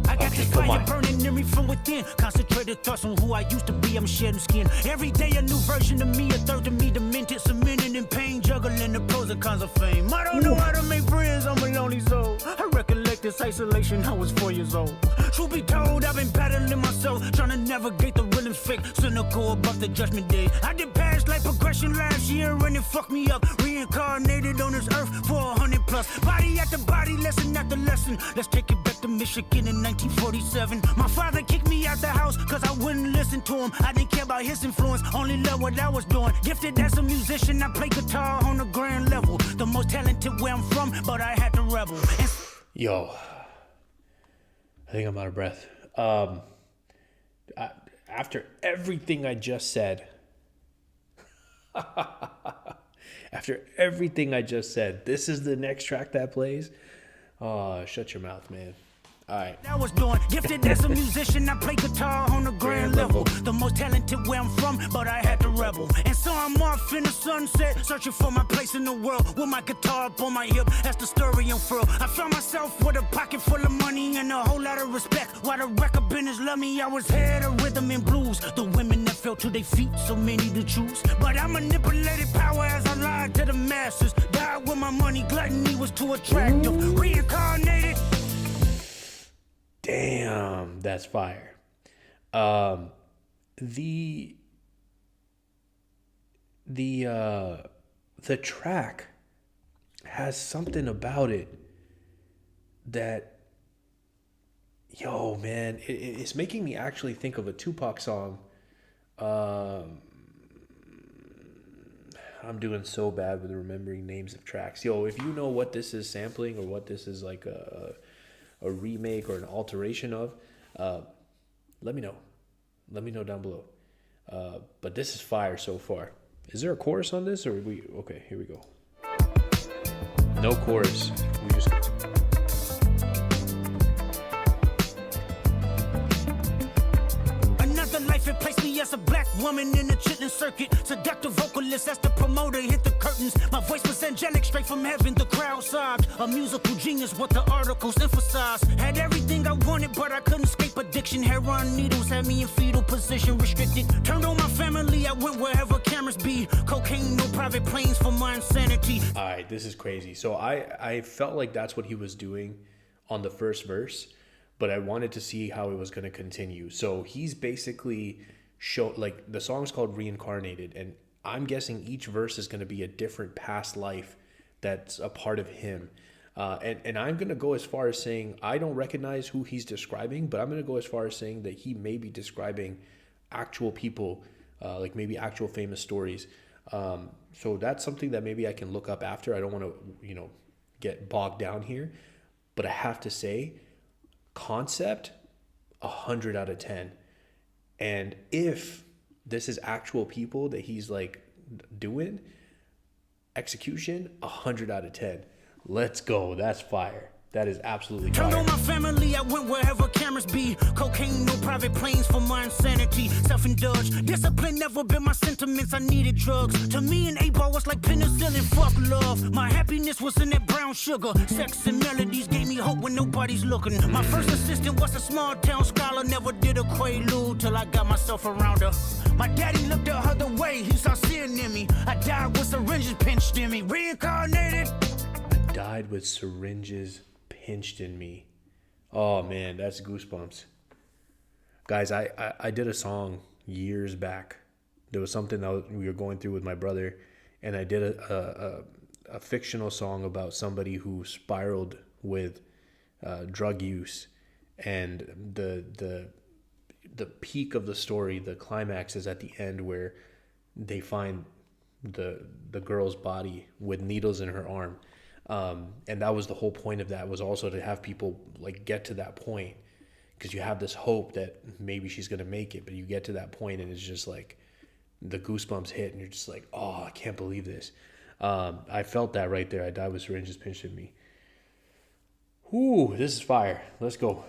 I got this fire burning in me from within. Concentrated thoughts on who I used to be, I'm shedding skin. Every day a new version of me, a third of me demented, cemented in pain, juggling the pros and cons of fame. I don't know how to make friends, I'm a lonely soul. I recollect this isolation, I was 4 years old. Truth be told, I've been battling myself, trying to navigate the real and fake, cynical about the judgment day. I did past life progression last year and it fucked me up. Reincarnated on this earth for 100 plus. Body after body, lesson after lesson. Let's take it back to Michigan in 1947. My father kicked me out the house cause I wouldn't listen to him. I didn't care about his influence, only loved what I was doing. Gifted as a musician, I play guitar on a grand level. The most talented where I'm from, but I had to rebel. Yo, I think I'm out of breath. After everything I just said, this is the next track that plays. Oh, shut your mouth, man. All right. I was doing gifted as a musician, I play guitar on a grand level. The most talented where I'm from, but I had to rebel. And so I'm off in the sunset, searching for my place in the world. With my guitar up on my hip, that's the story unfurled. I found myself with a pocket full of money and a whole lot of respect. While the record business loved me, I was head of rhythm and blues. The women that fell to their feet, so many to choose. But I manipulated power as I lied to the masses. Died with my money, gluttony was too attractive. Reincarnated. Damn, that's fire. The track has something about it that, yo, man, it's making me actually think of a Tupac song. I'm doing so bad with remembering names of tracks. Yo, if you know what this is sampling or what this is like a remake or an alteration of, let me know. Let me know down below. But this is fire so far. Is there a chorus on this, or are we okay? Here we go. No chorus. We just. Life it placed me as a black woman in the chitlin circuit. Seductive vocalist as the promoter hit the curtains. My voice was angelic straight from heaven. The crowd sobbed. A musical genius, what the articles emphasized. Had everything I wanted, but I couldn't escape addiction. Heroin needles had me in fetal position, restricted. Turned on my family, I went wherever cameras be. Cocaine, no private planes for my insanity. All right, this is crazy. So I felt like that's what he was doing on the first verse, but I wanted to see how it was going to continue. So he's basically show, like, the song's called Reincarnated, and I'm guessing each verse is going to be a different past life that's a part of him. And I'm going to go as far as saying I don't recognize who he's describing, but I'm going to go as far as saying that he may be describing actual people, like maybe actual famous stories. So that's something that maybe I can look up after. I don't want to, get bogged down here. But I have to say, concept, 100 out of 10. And if this is actual people that he's like doing, execution, 100 out of 10. Let's go. That's fire. That is absolutely fire. Turned on my family, I went wherever cameras be. Cocaine, no private planes for my insanity. Self-indulged, discipline never been my sentiments. I needed drugs. To me, an 8-ball was like penicillin. Fuck love. My happiness was in that brown sugar. Sex and melodies gave me hope when nobody's looking. My first assistant was a small town scholar. Never did a quaalude till I got myself around her. My daddy looked the other way. He saw sin in me. I died with syringes pinched in me. Reincarnated. Died with syringes pinched in me. Oh man, that's goosebumps. Guys, I did a song years back. There was something that we were going through with my brother, and I did a fictional song about somebody who spiraled with drug use, and the peak of the story, the climax, is at the end where they find the girl's body with needles in her arm. And that was the whole point of that, was also to have people like get to that point, because you have this hope that maybe she's going to make it, but you get to that point and it's just like the goosebumps hit and you're just like, oh, I can't believe this. I felt that right there. I died with syringes pinched in me. Ooh, this is fire. Let's go.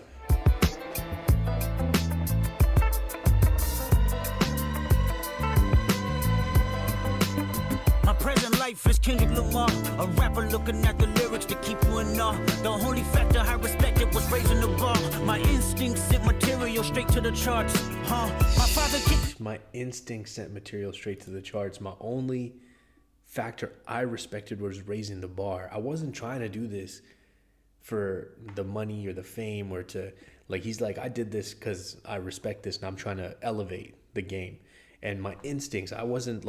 Life is Kendrick Lamar, a rapper looking at the lyrics to keep you in awe. The only factor I respected was raising the bar. My instincts sent material straight to the charts. My instincts sent material straight to the charts. My only factor I respected was raising the bar. I wasn't trying to do this for the money or the fame or to, like, he's like, I did this because I respect this and I'm trying to elevate the game. And my instincts, I wasn't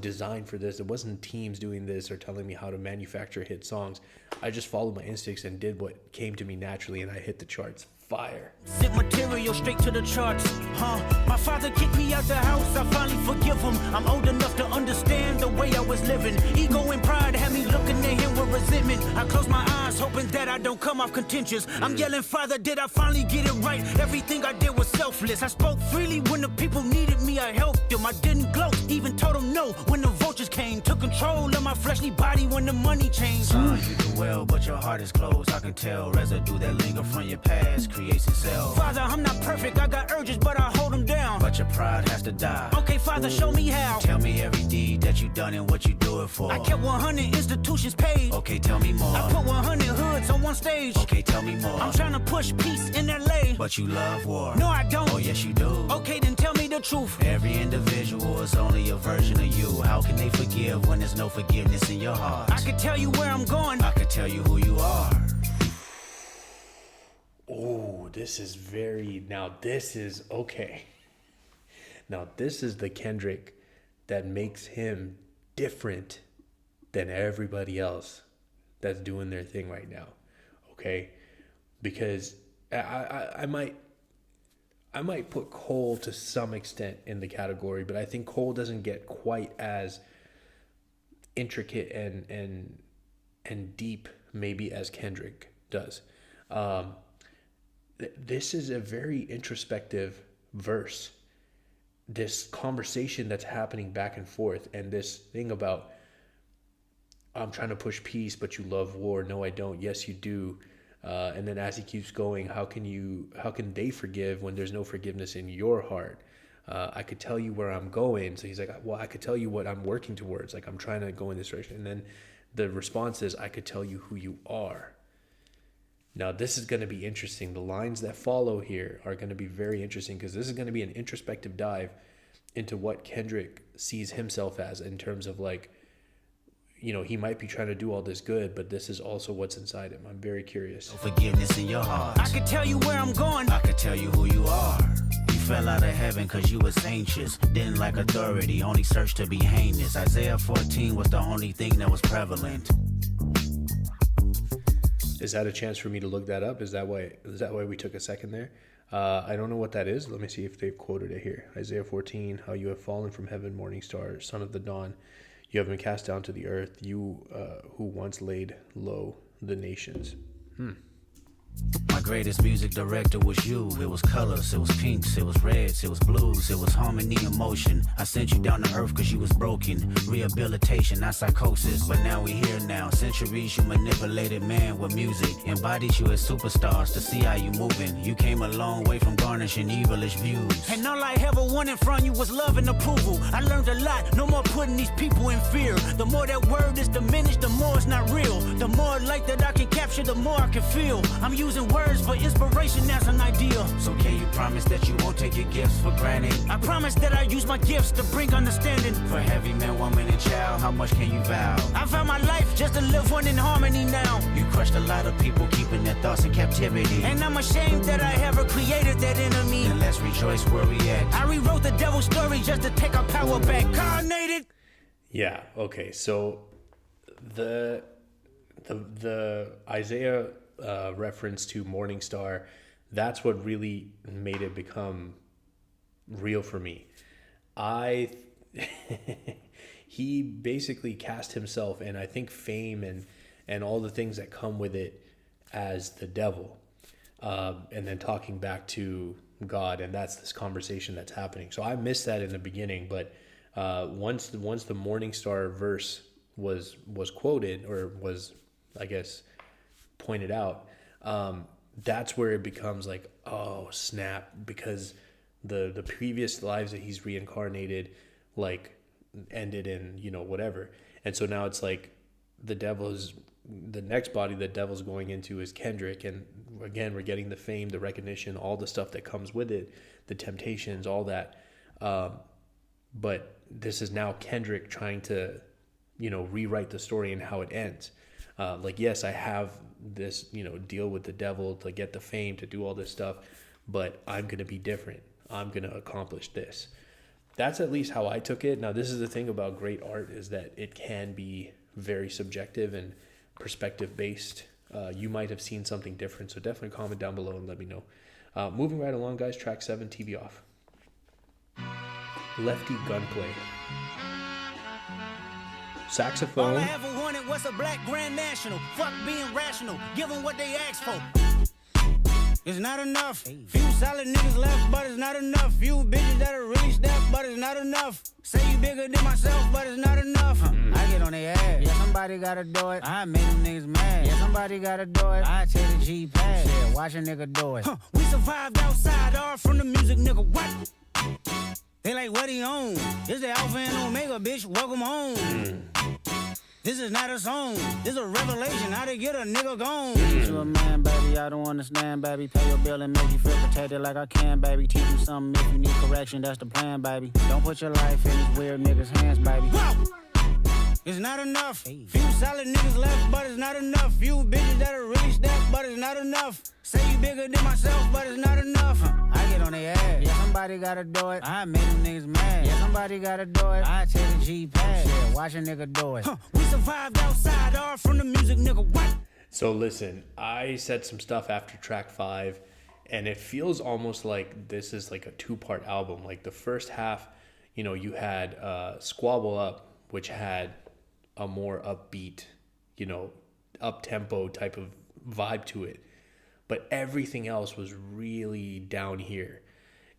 designed for this. It wasn't teams doing this or telling me how to manufacture hit songs. I just followed my instincts and did what came to me naturally, and I hit the charts. Fire. Sent material straight to the charts. My father kicked me out the house. I finally forgive him. I'm old enough to understand the way I was living. Ego and pride had me looking at him with resentment. I close my eyes, hoping that I don't come off contentious. I'm yelling, Father, did I finally get it right? Everything I did was selfless. I spoke freely when the people needed me. I helped them. I didn't gloat, even told them no when the vultures came. Took control of my fleshly body when the money changed. Son, you do well, but your heart is closed. I can tell residue that linger from your past creates itself. Father, I'm not perfect. I got urges, but I hold them down. But your pride has to die. Okay, Father, show me how. Tell me every deed that you done and what you do it for. I kept 100 institutions paid. Okay, tell me more. I put 100 hoods on one stage. Okay, tell me more. I'm trying to push peace in LA. But you love war. No, I don't. Oh, yes, you do. Okay, then tell me the truth. Every individual is only a version of you. How can they forgive when there's no forgiveness in your heart? I could tell you where I'm going. I could tell you who you are. Oh, this is okay. Now, this is the Kendrick that makes him different than everybody else that's doing their thing right now. Okay? Because I might put Cole to some extent in the category, but I think Cole doesn't get quite as intricate and deep maybe as Kendrick does. This is a very introspective verse. This conversation that's happening back and forth, and this thing about, I'm trying to push peace, but you love war. No, I don't. Yes, you do. And then as he keeps going, how can they forgive when there's no forgiveness in your heart? I could tell you where I'm going. So he's like, well, I could tell you what I'm working towards. Like, I'm trying to go in this direction. And then the response is, I could tell you who you are. Now, this is going to be interesting. The lines that follow here are going to be very interesting, because this is going to be an introspective dive into what Kendrick sees himself as, in terms of, like, he might be trying to do all this good, but this is also what's inside him. I'm very curious. No forgiveness in your heart. I could tell you where I'm going. I could tell you who you are. You fell out of heaven cause you was anxious. Didn't like authority, only searched to be heinous. Isaiah 14 was the only thing that was prevalent. Is that a chance for me to look that up? Is that why we took a second there? I don't know what that is. Let me see if they've quoted it here. Isaiah 14, how you have fallen from heaven, morning star, son of the dawn. You have been cast down to the earth, you who once laid low the nations. My greatest music director was you. It was colors, it was pinks, it was reds, it was blues, it was harmony and motion. I sent you down to earth cause you was broken. Rehabilitation, not psychosis. But now we here now. Centuries you manipulated man with music. Embodied you as superstars to see how you moving. You came a long way from garnishing evilish views. And all I ever wanted from you was love and approval. I learned a lot, no more putting these people in fear. The more that word is diminished, the more it's not real. The more light that I can capture, the more I can feel. I'm using words for inspiration as an ideal. So can you promise that you won't take your gifts for granted? I promise that I use my gifts to bring understanding. For heavy man, woman, and child, how much can you vow? I found my life just to live one in harmony now. You crushed a lot of people keeping their thoughts in captivity. And I'm ashamed that I ever created that enemy. And let's rejoice where we at. I rewrote the devil's story just to take our power back. Carnated. Yeah, okay. So the Isaiah reference to Morning Star, that's what really made it become real for me. He basically cast himself, and I think fame and all the things that come with it, as the devil, and then talking back to God, and that's this conversation that's happening. So I missed that in the beginning, but once the Morning Star verse was quoted, or was, I guess, pointed out, that's where it becomes like, oh snap, because the previous lives that he's reincarnated like ended in, whatever. And so now it's like the next body the devil's going into is Kendrick, and again we're getting the fame, the recognition, all the stuff that comes with it, the temptations, all that, but this is now Kendrick trying to rewrite the story and how it ends. Like, yes, I have this, deal with the devil to get the fame, to do all this stuff, but I'm going to be different. I'm going to accomplish this. That's at least how I took it. Now, this is the thing about great art, is that it can be very subjective and perspective based. You might have seen something different, so definitely comment down below and let me know. Moving right along, guys, track 7, TV off. Lefty Gunplay. Saxophone. All I ever wanted was a black grand national. Fuck being rational, give them what they asked for. It's not enough. Few solid niggas left, but it's not enough. Few bitches that are really stepped, but it's not enough. Say you bigger than myself, but it's not enough. I get on their ass. Yeah, somebody gotta do it. I make them niggas mad. Yeah, somebody gotta do it. I take the G pad. Yeah, watch a nigga do it. We survived outside, all from the music, nigga. What? They like, what he on? This the Alpha and Omega, bitch. Welcome home. This is not a song. This is a revelation. How to get a nigga gone. Teach you a man, baby. I don't understand, baby. Pay your bill and make you feel protected like I can, baby. Teach you something if you need correction. That's the plan, baby. Don't put your life in these weird niggas' hands, baby. Whoa! It's not enough. Few solid niggas left, but it's not enough. Few bitches that are really stepped, but it's not enough. Say you bigger than myself, but it's not enough. I get on their ass. Yeah, somebody gotta do it. I make them niggas mad. Yeah, somebody gotta do it. I take the G pad. Yeah, watch a nigga do it. We survived outside, all from the music, nigga. What? So listen, I said some stuff after track 5, and it feels almost like this is like a 2-part album. Like the first half, you had Squabble Up, which had a more upbeat, up-tempo type of vibe to it. But everything else was really down here.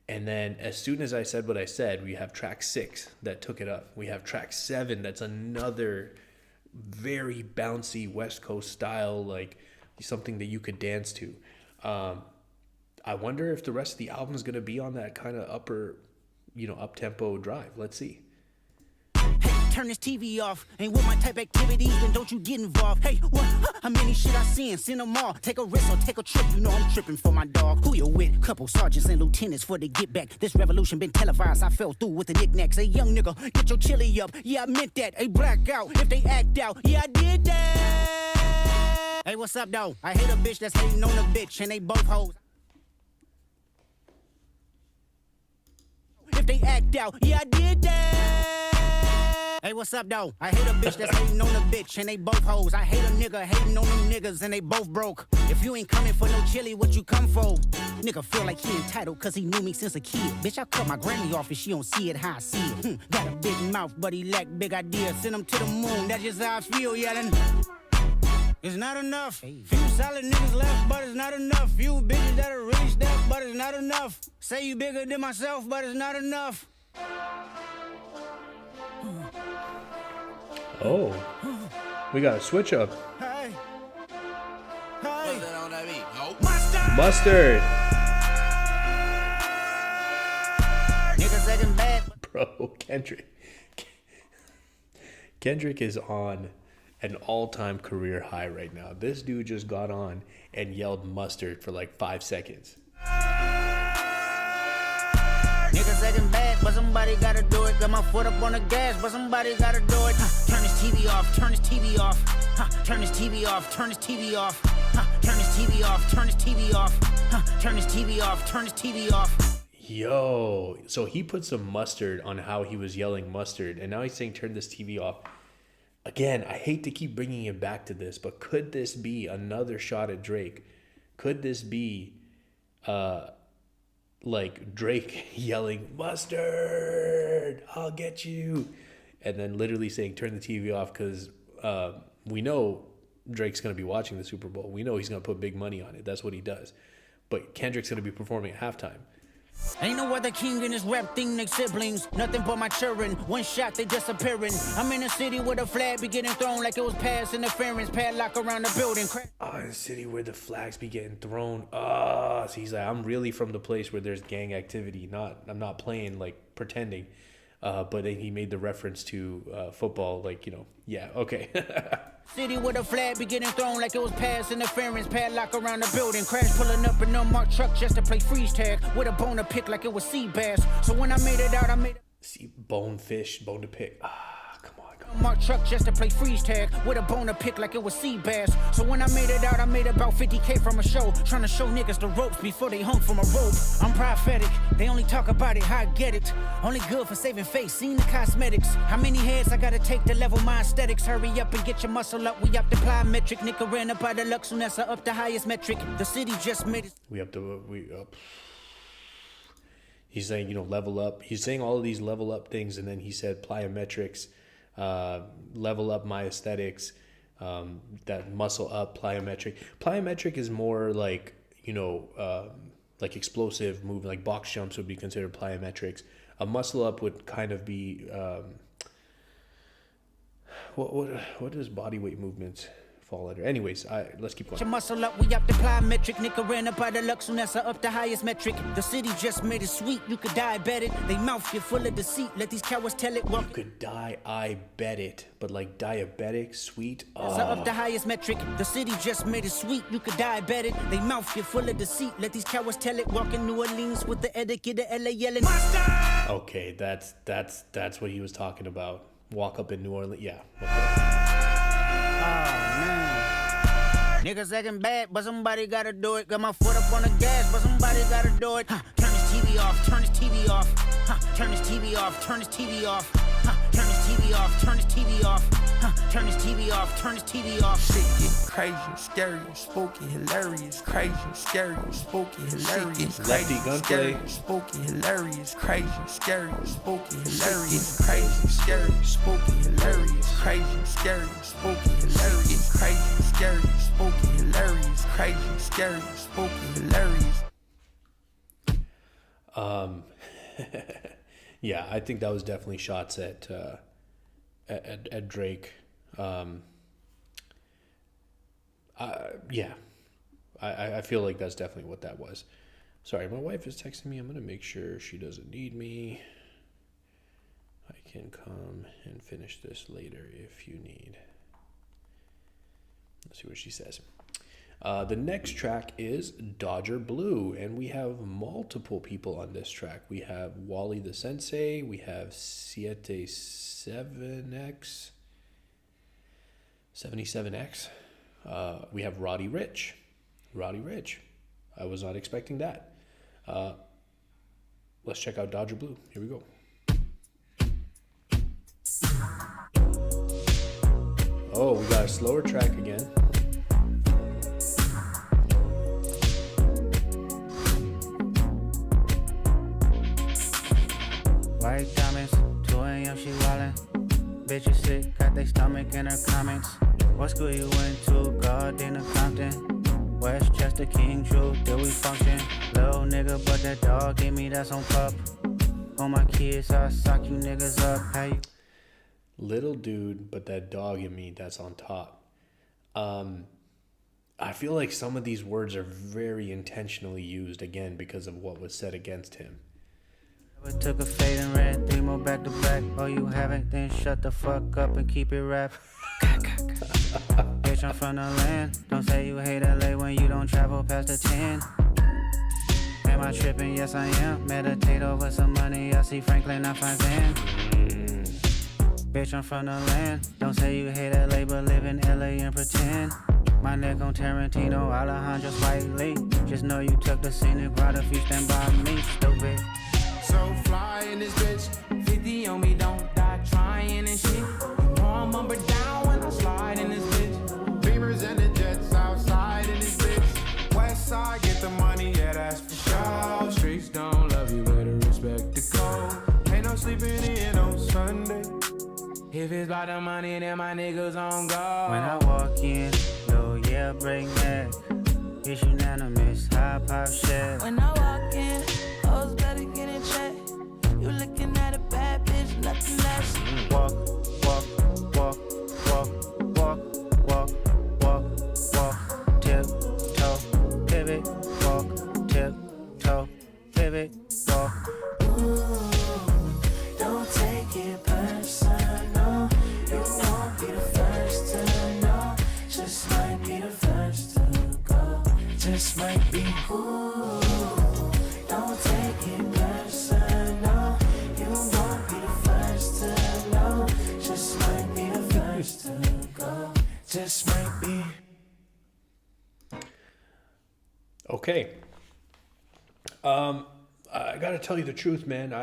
And then as soon as I said what I said, we have track 6 that took it up. We have track 7 that's another very bouncy West Coast style, like something that you could dance to. I wonder if the rest of the album is going to be on that kind of upper, up-tempo drive. Let's see. Turn this TV off. Ain't with my type activities, then don't you get involved. Hey, what? How many shit I seen? Send them all. Take a risk or take a trip. I'm tripping for my dog. Who you with? Couple sergeants and lieutenants for the get back. This revolution been televised. I fell through with the knickknacks. Hey, young nigga, get your chili up. Yeah, I meant that. Hey, black out if they act out. Yeah, I did that. Hey, what's up, though? I hate a bitch that's hating on a bitch, and they both hoes. they act out. Yeah, I did that. Hey, what's up, though? I hate a bitch that's hating on a bitch, and they both hoes. I hate a nigga hating on them niggas, and they both broke. If you ain't coming for no chili, what you come for? Nigga feel like he entitled, cause he knew me since a kid. Bitch, I cut my granny off if she don't see it how I see it. Got a big mouth, but he lack big ideas. Send him to the moon, that's just how I feel, yelling. It's not enough. Few solid niggas left, but it's not enough. Few bitches that are really stepped, but it's not enough. Say you bigger than myself, but it's not enough. Oh, we got a switch up. Hey. Hey. Mustard. Niggas second bad. Bro, Kendrick is on an all-time career high right now. This dude just got on and yelled mustard for like 5 seconds. Niggas acting bad, but somebody gotta do it. Got my foot up on the gas, but somebody gotta do it. Turn this TV off, turn this TV off. Turn this TV off, turn this TV off. Turn this TV off, turn this TV off. Turn this TV off, turn this TV off. Yo, so he put some mustard on how he was yelling mustard, and now he's saying turn this TV off. Again, I hate to keep bringing it back to this, but could this be another shot at Drake? Could this be like Drake yelling, mustard, I'll get you, and then literally saying turn the TV off because we know Drake's going to be watching the Super Bowl. We know he's going to put big money on it. That's what he does. But Kendrick's going to be performing at halftime. Ain't no other king in this rap thing, they siblings. Nothing but my children. One shot, they disappearing. I'm in a city where the flag be getting thrown like it was pass interference. Padlock around the building. Oh, in a city where the flags be getting thrown. So he's like, I'm really from the place where there's gang activity. I'm not playing like pretending. But then he made the reference to football, like, you know, yeah, okay. City where the flag be getting thrown like it was pass interference. Padlock around the building. Crash pulling up an unmarked truck just to play freeze tag. With a bone to pick like it was sea bass. So when I made it out, I made it. See, bone fish, bone to pick. Come on. Mark truck just to play freeze tag with a bone to pick like it was sea bass. So when I made it out, I made about 50K from a show. Trying to show niggas the ropes before they hung from a rope. I'm prophetic, they only talk about it, how I get it. Only good for saving face, seen the cosmetics. How many heads I gotta take to level my aesthetics? Hurry up and get your muscle up, we up the plyometric. Nigga ran up by the Lux, soon that's up the highest metric. The city just made it. We up. He's saying, you know, level up. He's saying all of these level up things, and then he said plyometrics. Level up my aesthetics, that muscle up, plyometric. Plyometric is more like, you know, like explosive move, like box jumps would be considered plyometrics. A muscle up would kind of be, what does body weight movements fall under? Anyways, let's keep going. Your muscle up, we up the plyometric. Nigga ran up by the Lux, soon that's up the highest metric. The city just made it sweet, you could die, bet it. They mouth get full of deceit, let these cowards tell it. You could die, I bet it. But like diabetic, sweet. Up the highest metric. The city just made it sweet, you could die, bet it. They mouth get full of deceit, let these cowards tell it. Walking New Orleans with the etiquette of LA yelling. Okay, that's what he was talking about. Walk up in New Orleans, yeah. Okay. Niggas acting bad, but somebody gotta do it. Got my foot up on the gas, but somebody gotta do it. Turn this TV off, turn this TV off. Turn this TV off, turn this TV off. Turn this TV off, turn this TV off. Turn this TV off, turn this TV off. Shit get crazy, scary, spooky, hilarious. Crazy, scary, spooky, hilarious. Lefty gunplay. Spooky, hilarious. Crazy, scary, spooky, hilarious. Crazy, scary, spooky, hilarious. Crazy, scary, spooky, hilarious. Crazy, scary, spooky, hilarious. Crazy, scary, spooky, hilarious. Yeah, I think that was definitely shots at Drake. Yeah, I feel like that's definitely what that was. Sorry, my wife is texting me. I'm gonna make sure she doesn't need me. I can come and finish this later if you need. Let's see what she says. The next track is Dodger Blue, and we have multiple people on this track. We have Wally the Sensei, we have 77X, we have Roddy Rich. I was not expecting that. let's check out Dodger Blue. Here we go. Oh, we got a slower track again. White diamonds, 2 a.m. she wildin'. Bitches sick, got they stomach in her comments. What school you went to? Gardena Compton. Westchester, King Drew, did we function? Little nigga, but that dog gave me that's on pup. On my kids, I sock you niggas up. How you? Little dude, but that dog in me, that's on top. I feel like some of these words are very intentionally used, again, because of what was said against him. I took a fade and ran 3 more back to back. Oh, you haven't? Then shut the fuck up and keep it rap. Bitch, I'm from the land. Don't say you hate LA when you don't travel past the 10. Am I tripping? Yes, I am. Meditate over some money. I see Franklin, I find Zen. Bitch, I'm from the land. Don't say you hate LA, but live in LA and pretend. My neck on Tarantino, Alejandro Spike Lee. Just know you took the scenic route if you stand by me, stupid. So fly in this bitch, 50 on me, don't die trying and shit. You know I'm umber down when I slide in this bitch. Beamers and the jets outside in this bitch. West side, get the money, yeah, that's for sure. Streets don't love you, better respect the code. Ain't no sleeping in on Sunday. If it's about the money, then my niggas on go. When I walk in, low, yeah, break neck. It's unanimous, high pop shit. When I walk in, hoes better get in check. You looking at a bad bitch, nothing less. Walk, walk, walk, walk, walk, walk, walk, walk, tip, toe, pivot, walk, tip, toe, pivot, walk. Ooh, don't take it personal. You won't be the first to know. Just might be the first to go. Just might be. Ooh, don't take it personal. You won't be the first to know. Just might be the first to go. Just might be. Okay. I gotta tell you the truth, man.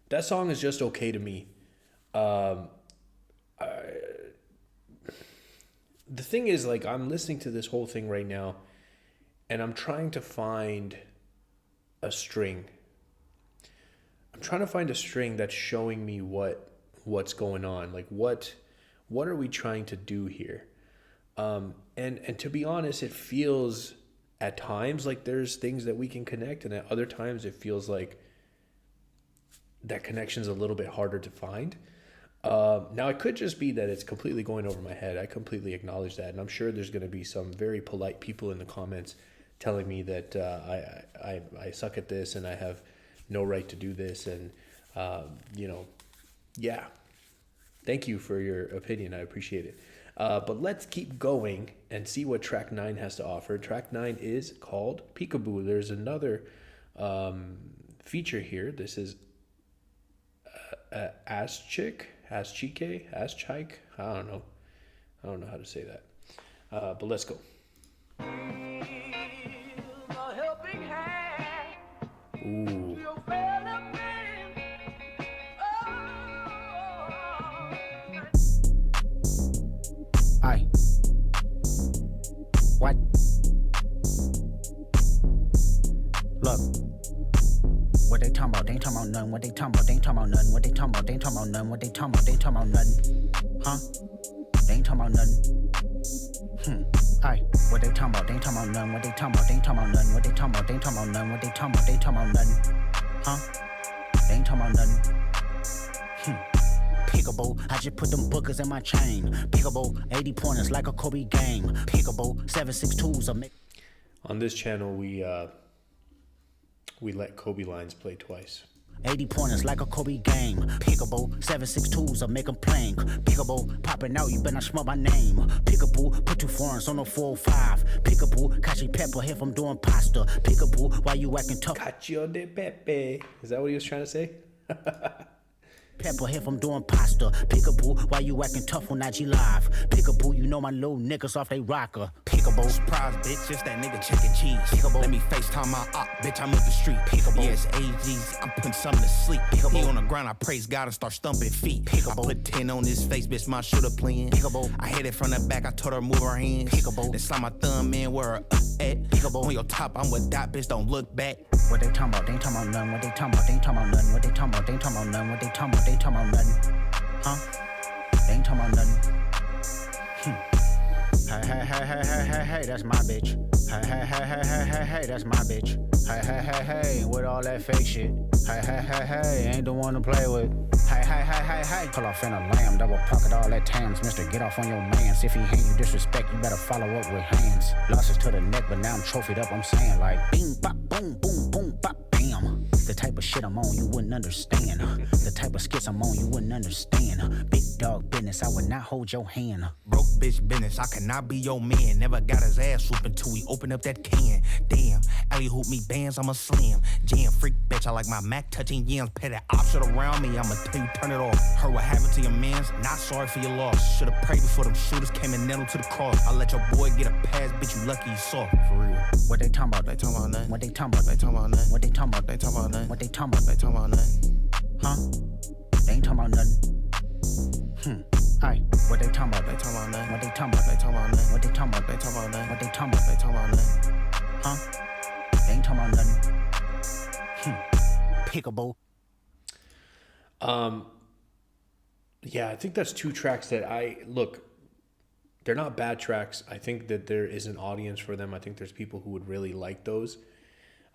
That song is just okay to me. The thing is, like, I'm listening to this whole thing right now, and I'm trying to find a string. I'm trying to find a string that's showing me what's going on. Like, what are we trying to do here? And to be honest, it feels at times like there's things that we can connect, and at other times it feels like that connection's a little bit harder to find. Now, it could just be that it's completely going over my head. I completely acknowledge that, and I'm sure there's going to be some very polite people in the comments telling me that I suck at this and I have no right to do this, and yeah. Thank you for your opinion. I appreciate it. But let's keep going and see what track 9 has to offer. Track 9 is called Peekaboo. There's another feature here. This is Aschike. I don't know how to say that. But let's go. Ooh. Aye. What? Look. What they talking about? They ain't talking about nothing. What they talking about? They ain't talking about nothing. What they talking about? They ain't talking about nothing. What they talking about? They ain't talking about nothing. Huh? They ain't talking about nothing. Aye. What they talking about? They ain't talking about nothing. What they talking about? They ain't talking about nothing. What they talking about? They ain't talking about nothing. What they talking about? They ain't talking about nothing. Huh? They ain't talking about nothing. Pickable, I just put them bookers in my chain. Pickable, 80 pointers like a Kobe game. Pickable, 7.62s a make. On this channel, we let Kobe lines play twice. 80 pointers like a Kobe game. Pickable, 7.62s a make them plain. Pickable, popping out, you better not smell my name. Pickable, put 2 foreigns on the 405. Pickable, Kachi Pepper here from doing pasta. Pickable, why you acting tough? Cacio de Pepe. Is that what he was trying to say? Pepper here from doing pasta. Pickable, why you acting tough on IG Live? Pickable, you know my little niggas off they rocker. Pick Peekaboo. Surprise, bitch, it's that nigga chicken cheese. Peekaboo. Let me FaceTime my op, bitch, I'm up the street. Peekaboo. Yes, AGs, I'm putting something to sleep. Peekaboo. He on the ground, I praise God and start stumping feet. Peekaboo. I put 10 on his face, bitch, my shooter playing. Peekaboo. I hit it from the back, I told her move her hands. Peekaboo. Then slide my thumb in where her at. Peekaboo. On your top, I'm with dot, bitch, don't look back. What they talking about? They ain't talking about nothing. What they talking about? They ain't talking about nothing. What they talking about? They ain't talking about nothing. What they talking about? They ain't talking about nothing. Huh? They ain't talking about nothing. Hey, that's my bitch. Hey, that's my bitch. Hey, with all that fake shit. Hey, ain't the one to play with. Hey. Pull off in a lamb, double pocket all that tams. Mister, get off on your mans. If he hand you disrespect, you better follow up with hands. Losses to the neck, but now I'm trophied up. I'm saying like, bing, bop, boom, boom, boom, bop, bam. The type of shit I'm on, you wouldn't understand. The type of skits I'm on, you wouldn't understand. Big dog business, I would not hold your hand. Broke bitch business, I cannot be your man. Never got his ass whooped until we open up that can. Damn, alley hoop me bands, I'm a slam. Jam freak bitch, I like my Mac touching yams. Pay that option around me, I'ma tell you turn it off. Heard what happened to your mans, not sorry for your loss. Should've prayed before them shooters came and nailed to the cross. I let your boy get a pass, bitch, you lucky you saw. For real. What they talking about? They talking about nothing. What they talking about? They talking about nothing. What they talking about? They talking about nothing. What they talking about? They talking about nothing. Huh? They ain't talking about nothing. Aye. What they talking about? They talking about nothing. What they talking about? They talking about nothing. What they talking about? They talking about nothing. What they talking about? They talking about nothing. Huh? They ain't talking about nothing. Peekaboo. Yeah, I think that's two tracks that they're not bad tracks. I think that there is an audience for them. I think there's people who would really like those.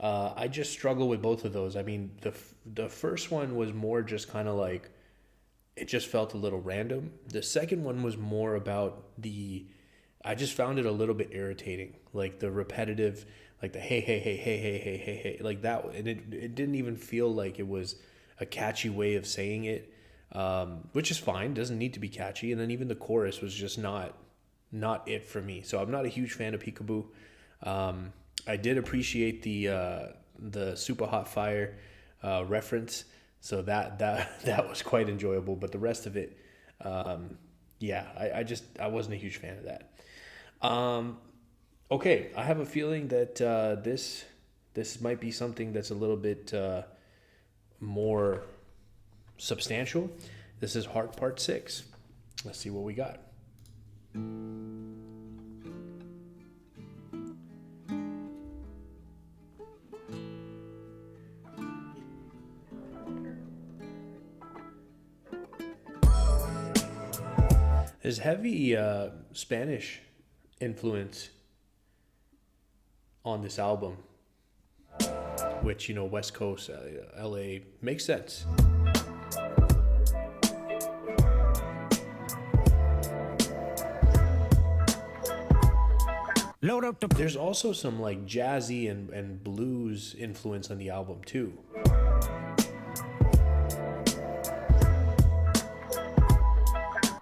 I just struggle with both of those. I mean, the first one was more just kind of like, it just felt a little random. The second one was more about I just found it a little bit irritating. Like the repetitive, like the hey, like that. And it didn't even feel like it was a catchy way of saying it, which is fine. Doesn't need to be catchy. And then even the chorus was just not it for me. So I'm not a huge fan of Peekaboo. I did appreciate the Super Hot Fire reference, so that was quite enjoyable. But the rest of it, I wasn't a huge fan of that. Okay, I have a feeling that this might be something that's a little bit more substantial. This is Heart Part 6. Let's see what we got. There's heavy Spanish influence on this album, which, West Coast, LA, makes sense. Load up the. There's also some like jazzy and blues influence on the album too.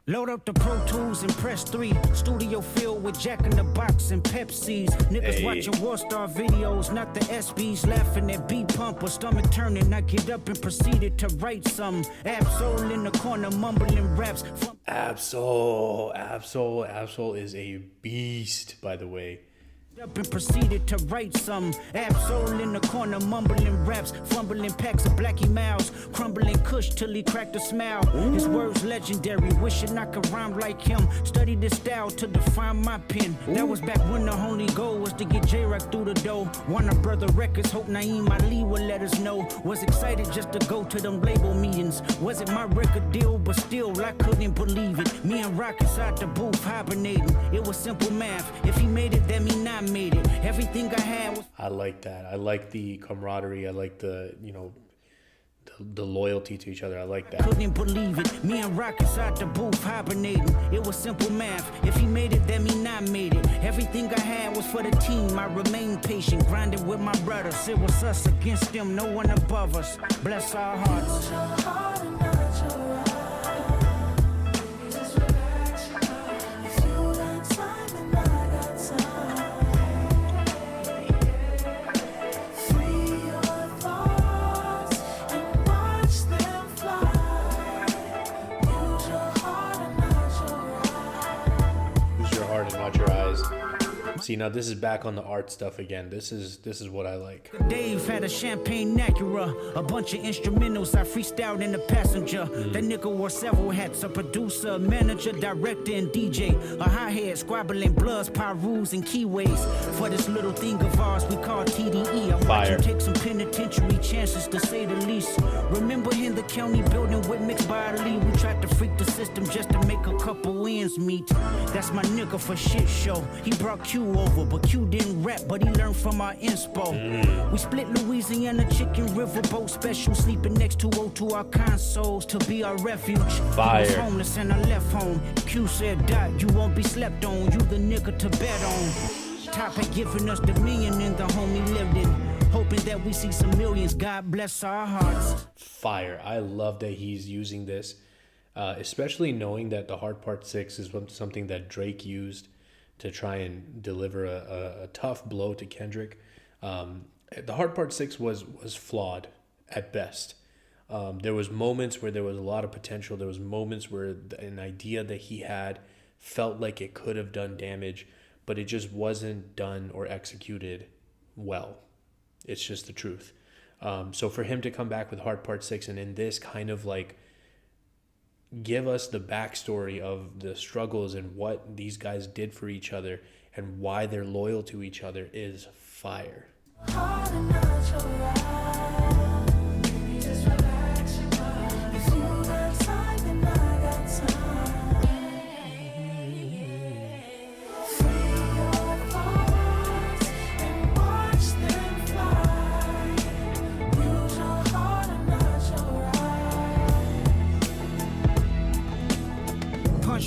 Load up the Pro Tools and press 3. Studio filled with Jack in the Box and Pepsis. Niggas watching Warstar videos, not the SBs. Laughing at beat pump or stomach turning. I get up and proceeded to write some. Absol in the corner mumbling raps. Absol is a beast, by the way. Up and proceeded to write some. Absol in the corner mumbling raps, fumbling packs of Blackie Mouse, crumbling Kush till he cracked a smile. His words legendary, wishing I could rhyme like him. Studied this style to define my pen. That was back when the only goal was to get J-Rock through the door. Warner Brother Records, hope Naeem Ali would let us know. Was excited just to go to them label meetings. Wasn't my record deal, but still I couldn't believe it. Me and Rock inside the booth hibernating. It was simple math. If he made it, that mean I made it. Everything I had was. I like that. I like the camaraderie. I like the loyalty to each other. I like that. Couldn't believe it. Me and Rock inside the booth hibernating. It was simple math. If he made it, that mean I made it. Everything I had was for the team. I remained patient, grinding with my brothers. It was us against them, no one above us. Bless our hearts. See, now this is back on the art stuff again. This is what I like. Dave had a champagne Acura, a bunch of instrumentals I freestyled in the passenger. That nigga wore several hats, a producer, manager, director, and DJ. A hi-hat, squabbling bloods, pyrus, and keyways. For this little thing of ours we call TDE. I watch him take some penitentiary chances, to say the least. Remember in the county building with mixed bodily, we tried to freak the system just to make a couple ends meet. That's my nigga for shit show. He brought Q over, but Q didn't rap, but he learned from our inspo. We split Louisiana chicken riverboat special, sleeping next to O2 our consoles to be our refuge. Fire. He was homeless and I left home. Q said, Dot, you won't be slept on. You the nigga to bet on. Top had given us dominion in the home he lived in. Hoping that we see some millions. God bless our hearts. Fire. I love that he's using this. Especially knowing that the Hard Part 6 is something that Drake used to try and deliver a tough blow to Kendrick. The Hard Part 6 was flawed at best. There was moments where there was a lot of potential. There was moments where an idea that he had felt like it could have done damage, but it just wasn't done or executed well. It's just the truth. So for him to come back with Hard Part 6 and in this kind of like give us the backstory of the struggles and what these guys did for each other and why they're loyal to each other is fire.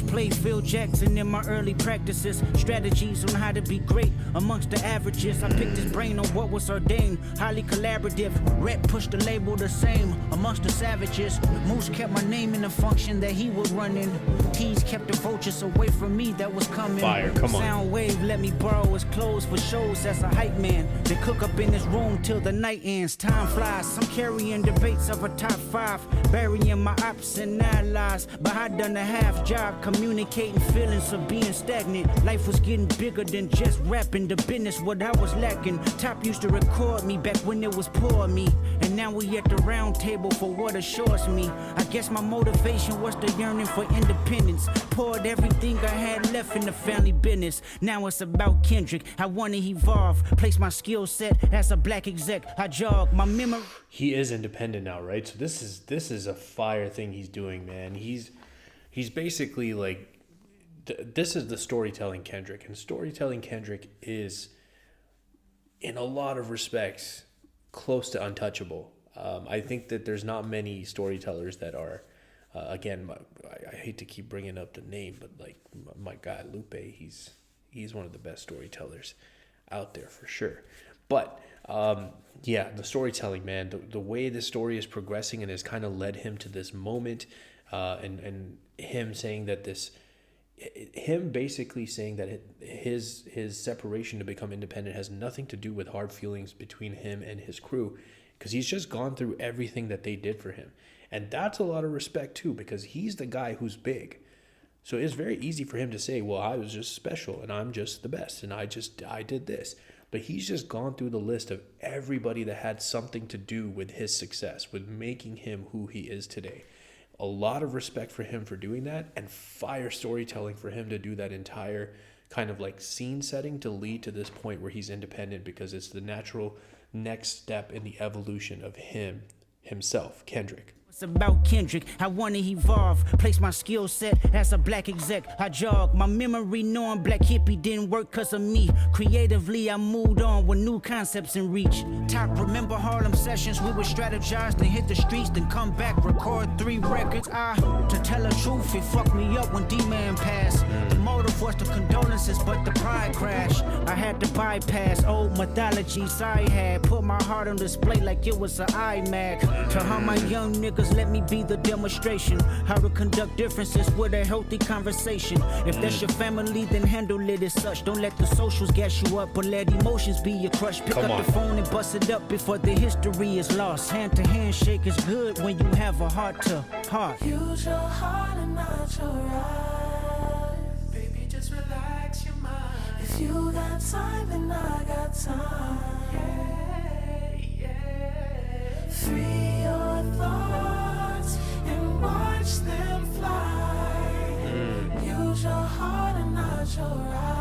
Play Phil Jackson in my early practices. Strategies on how to be great amongst the averages. I picked his brain on what was ordained. Highly collaborative. Rep pushed the label the same amongst the savages. Moose kept my name in the function that he was running. T's kept the vultures away from me that was coming. Fire, come on. Soundwave let me borrow his clothes for shows as a hype man. They cook up in his room till the night ends. Time flies. I'm carrying debates of a top 5. Burying my ops and allies. But I done a half job communicating feelings of being stagnant. Life was getting bigger than just rapping. The business what I was lacking. Top used to record me back when it was poor me. And now we at the round table for what assures me. I guess my motivation was the yearning for independence. Poured everything I had left in the family business. Now it's about Kendrick. I want to evolve. Place my skill set as a black exec. I jog my memory. He is independent now, right? So this is a fire thing he's doing, man. He's basically like, this is the storytelling Kendrick. And storytelling Kendrick is, in a lot of respects, close to untouchable. I think that there's not many storytellers that are, again, I hate to keep bringing up the name, but like my guy Lupe, he's one of the best storytellers out there for sure. But yeah, the storytelling, man, the way the story is progressing and has kind of led him to this moment, and him saying that him basically saying that his separation to become independent has nothing to do with hard feelings between him and his crew, because he's just gone through everything that they did for him. And that's a lot of respect too, because he's the guy who's big. So it's very easy for him to say, well, I was just special and I'm just the best and I did this. But he's just gone through the list of everybody that had something to do with his success, with making him who he is today. A lot of respect for him for doing that, and fire storytelling for him to do that entire kind of like scene setting to lead to this point where he's independent, because it's the natural next step in the evolution of himself, Kendrick. It's about Kendrick. I want to evolve. Place my skill set as a black exec. I jog my memory knowing black hippie didn't work cause of me. Creatively, I moved on with new concepts in reach. Top, remember Harlem sessions? We would strategize, then hit the streets, then come back, record 3 records. To tell the truth, it fucked me up when D-Man passed. The motive was the condolences, but the pride crashed. I had to bypass old mythologies I had. Put my heart on display like it was an iMac. To how my young niggas let me be the demonstration. How to conduct differences with a healthy conversation. If that's your family, then handle it as such. Don't let the socials gas you up, but let emotions be your crush. Pick up the phone and bust it up before the history is lost. Hand to hand shake is good when you have a heart to heart. Use your heart and not your eyes. Baby, just relax your mind. If you got time and I got time. Free your thoughts and watch them fly. Use your heart and not your eyes.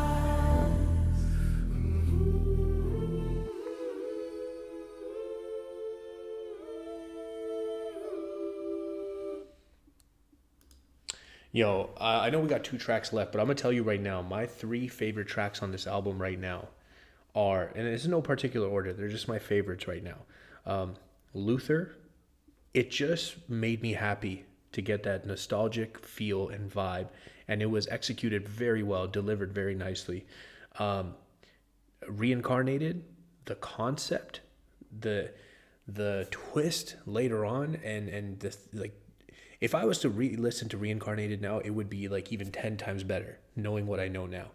Yo, I know we got 2 tracks left, but I'm gonna tell you right now, my 3 favorite tracks on this album right now are, and it's in no particular order, they're just my favorites right now. Luther, it just made me happy to get that nostalgic feel and vibe, and it was executed very well, delivered very nicely. Reincarnated, the concept, the twist later on, and the like. If I was to re-listen to Reincarnated now, it would be like even 10 times better, knowing what I know now.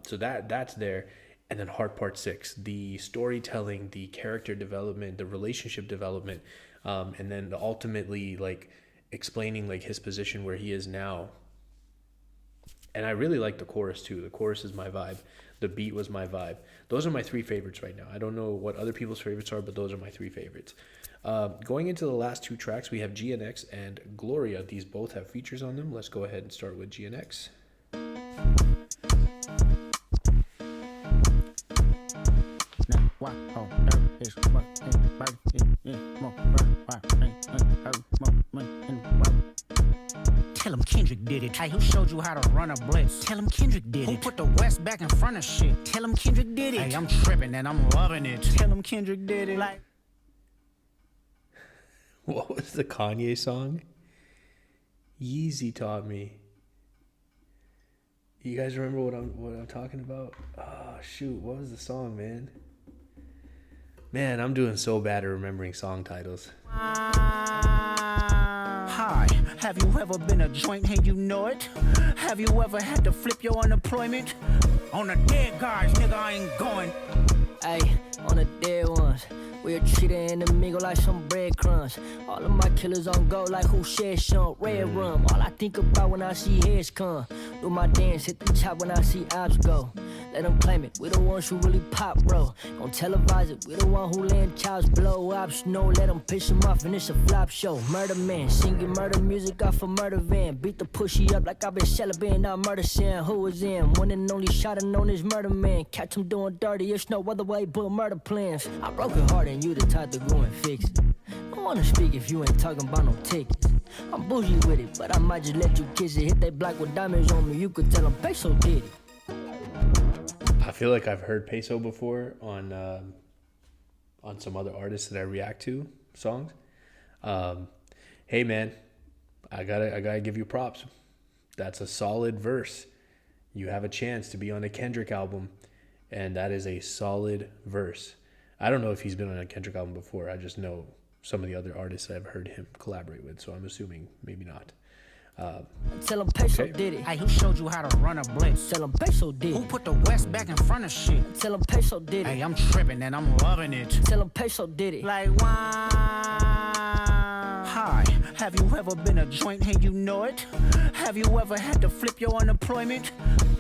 So that's there. And then Heart Part 6, the storytelling, the character development, the relationship development, and then ultimately like explaining like his position where he is now. And I really like the chorus too. The chorus is my vibe. The beat was my vibe. Those are my 3 favorites right now. I don't know what other people's favorites are, but those are my 3 favorites. Going into the last 2 tracks, we have GNX and Gloria. These both have features on them. Let's go ahead and start with GNX. Tell him Kendrick did it. Hey, who showed you how to run a blitz? Tell him Kendrick did it. Who put the West back in front of shit? Tell him Kendrick did it. Hey, I'm tripping and I'm loving it. Tell him Kendrick did it. Like, What was the Kanye song? Yeezy taught me. You guys remember what I'm talking about? Oh shoot, what was the song, man? Man, I'm doing so bad at remembering song titles. hi, have you ever been a joint and you know it? Have you ever had to flip your unemployment? On the dead guys, nigga, I ain't going. Ay, on the dead ones. We'll treat an enemy like some breadcrumbs. All of my killers on go like who shed some red rum. All I think about when I see heads come. Do my dance, hit the top when I see ops go. Let them claim it, we the ones who really pop, bro. Gon' televise it, we the one who laying chows blow ops. No, let them piss them off and it's a flop show. Murder man, singing murder music off a murder van. Beat the pussy up like I been celebrating, now murder sin. Who was in? One and only shot and known as murder man. Catch him doing dirty, it's no other way but murder plans. I broke it hard and you the type to go and fix it. I wanna speak if you ain't talking about no tickets. I'm bougie with it, but I might just let you kiss it. Hit that block with diamonds on me, you could tell them Peso did it. I feel like I've heard Peso before on some other artists that I react to songs. Hey man, I gotta give you props. That's a solid verse. You have a chance to be on a Kendrick album, and that is a solid verse. I don't know if he's been on a Kendrick album before. I just know some of the other artists that I've heard him collaborate with, so I'm assuming maybe not. Tell him Peso did it. Hey, who showed you how to run a blitz? Tell him Peso did it. Who put the West back in front of shit? Tell him Peso did it. Hey, I'm tripping and I'm loving it. Tell him Peso did it. Like, why? Hi, have you ever been a joint and you know it? Have you ever had to flip your unemployment?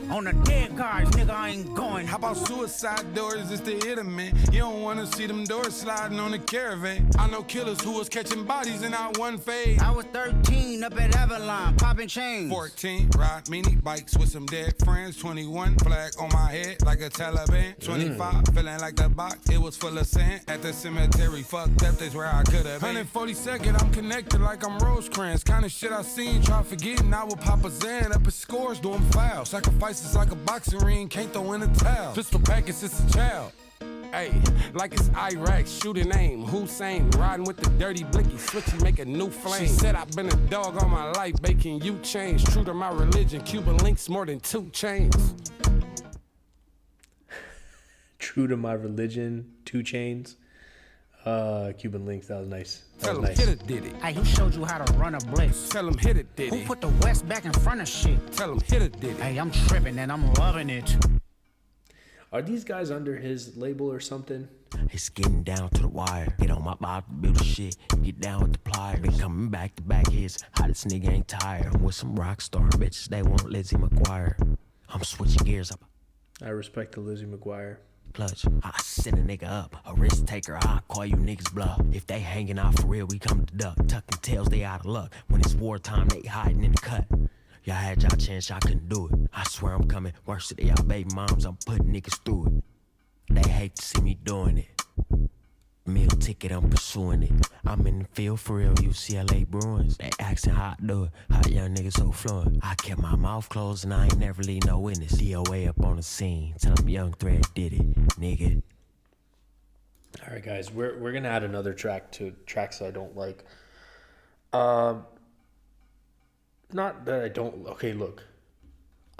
On the dead guys, nigga, I ain't going. How about suicide doors? It's the hit 'em, man. You don't wanna see them doors sliding on the caravan. I know killers who was catching bodies in our one phase. I was 13 up at Avalon, popping chains. 14, ride mini bikes with some dead friends. 21, flag on my head like a Taliban. 25, feeling like the box, it was full of sand. At the cemetery, fucked up, that's where I could've been. 142nd, I'm connected like I'm Rosecrans. Kinda shit I seen, try forgetting I would pop a Zan up at scores, doing fouls. Sacrifices like a boxing ring, can't throw in a towel. Pistol packets, it's a child. Hey, like it's Iraq, shooting aim, Hussein, riding with the dirty blicky, switchy, make a new flame. She said I've been a dog all my life, baking you change. True to my religion, Cuban links more than 2 chains. True to my religion, 2 chains. Cuban links, that was nice. Tell him hit it, did it. Hey, who showed you how to run a blitz? Tell him hit it, did it. Who put the West back in front of shit? Tell him hit it, did it. Hey, I'm tripping and I'm loving it. Are these guys under his label or something? It's getting down to the wire. Get on my bob, build the shit. Get down with the pliers. Been coming back to back hits. Hottest nigga ain't tired. I'm with some rock star bitches. They want Lizzie McGuire. I'm switching gears up. I respect the Lizzie McGuire. Clutch, I send a nigga up, a risk taker, I call you niggas bluff. If they hanging out for real, we come to duck. Tucking tails, they out of luck. When it's wartime, they hiding in the cut. Y'all had y'all chance, y'all couldn't do it. I swear I'm coming worse than y'all baby moms, I'm putting niggas through it. They hate to see me doing it. Meal ticket, I'm pursuing it. I'm in the field for real, UCLA Bruins. They asking how I do it, how young niggas so fluent. I kept my mouth closed and I ain't never leave no witness. DOA up on the scene, tell them Young Thread did it, nigga. All right, guys, we're gonna add another track to tracks I don't like. Not that I don't. Okay, look,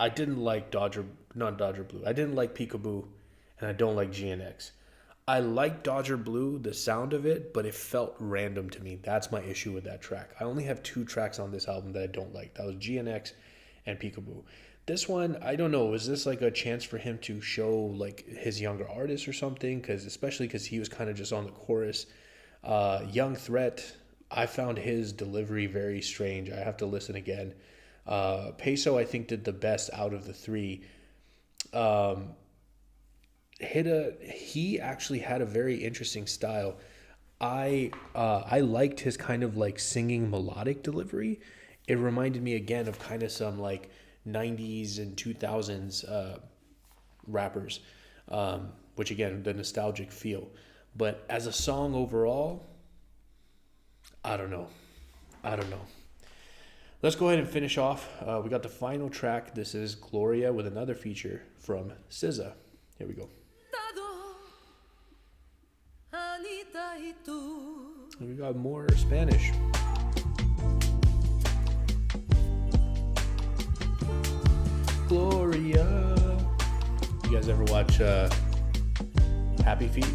I didn't like not Dodger Blue. I didn't like Peekaboo, and I don't like GNX. I like Dodger Blue, the sound of it, but it felt random to me. That's my issue with that track. I only have 2 tracks on this album that I don't like. That was GNX and Peekaboo. This one, I don't know. Is this like a chance for him to show like his younger artists or something? Especially because he was kind of just on the chorus. Young Threat, I found his delivery very strange. I have to listen again. Peso, I think, did the best out of the 3. He actually had a very interesting style. I liked his kind of like singing melodic delivery. It reminded me again of kind of some like 90s and 2000s rappers, which again, the nostalgic feel. But as a song overall, I don't know. Let's go ahead and finish off. We got the final track. This is Gloria with another feature from SZA. Here we go. We got more Spanish. Gloria. You guys ever watch Happy Feet?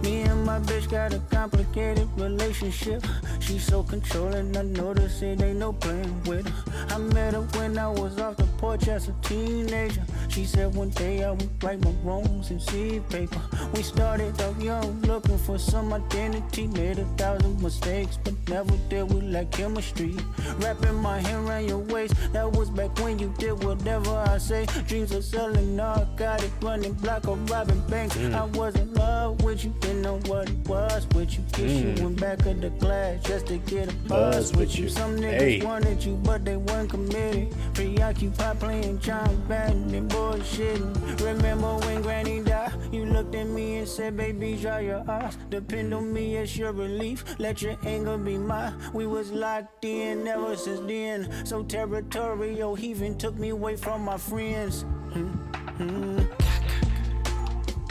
Me and my bitch got a complicated relationship. She's so controlling, I notice it ain't no playing with her. I met her when I was off the porch as a teenager. She said one day I would write my wrongs in seed paper. We started off young, looking for some identity. Made 1,000 mistakes, but never did we like chemistry. Wrapping my hand around your waist, that was back when you did whatever I say. Dreams of selling narcotic, running block or robbing banks. I was in love with you, didn't know what it was with you. Kiss you in back of the class just to get a buzz with you. Some niggas wanted you, but they weren't committed. Preoccupied playing John Madden and bullshitting. Remember when Granny died? You looked at me and said, baby, dry your eyes. Depend on me as your relief. Let your anger be mine. We was locked in ever since then. So territorial, he even took me away from my friends.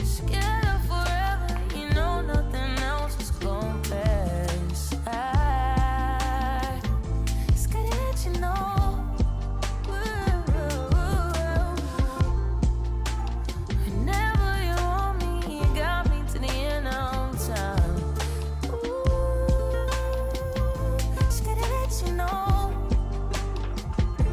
Scared of forever, you know nothing else is gon' pass. I scared that you know. Whenever you want me, you got me to the end of time. Scared that you know.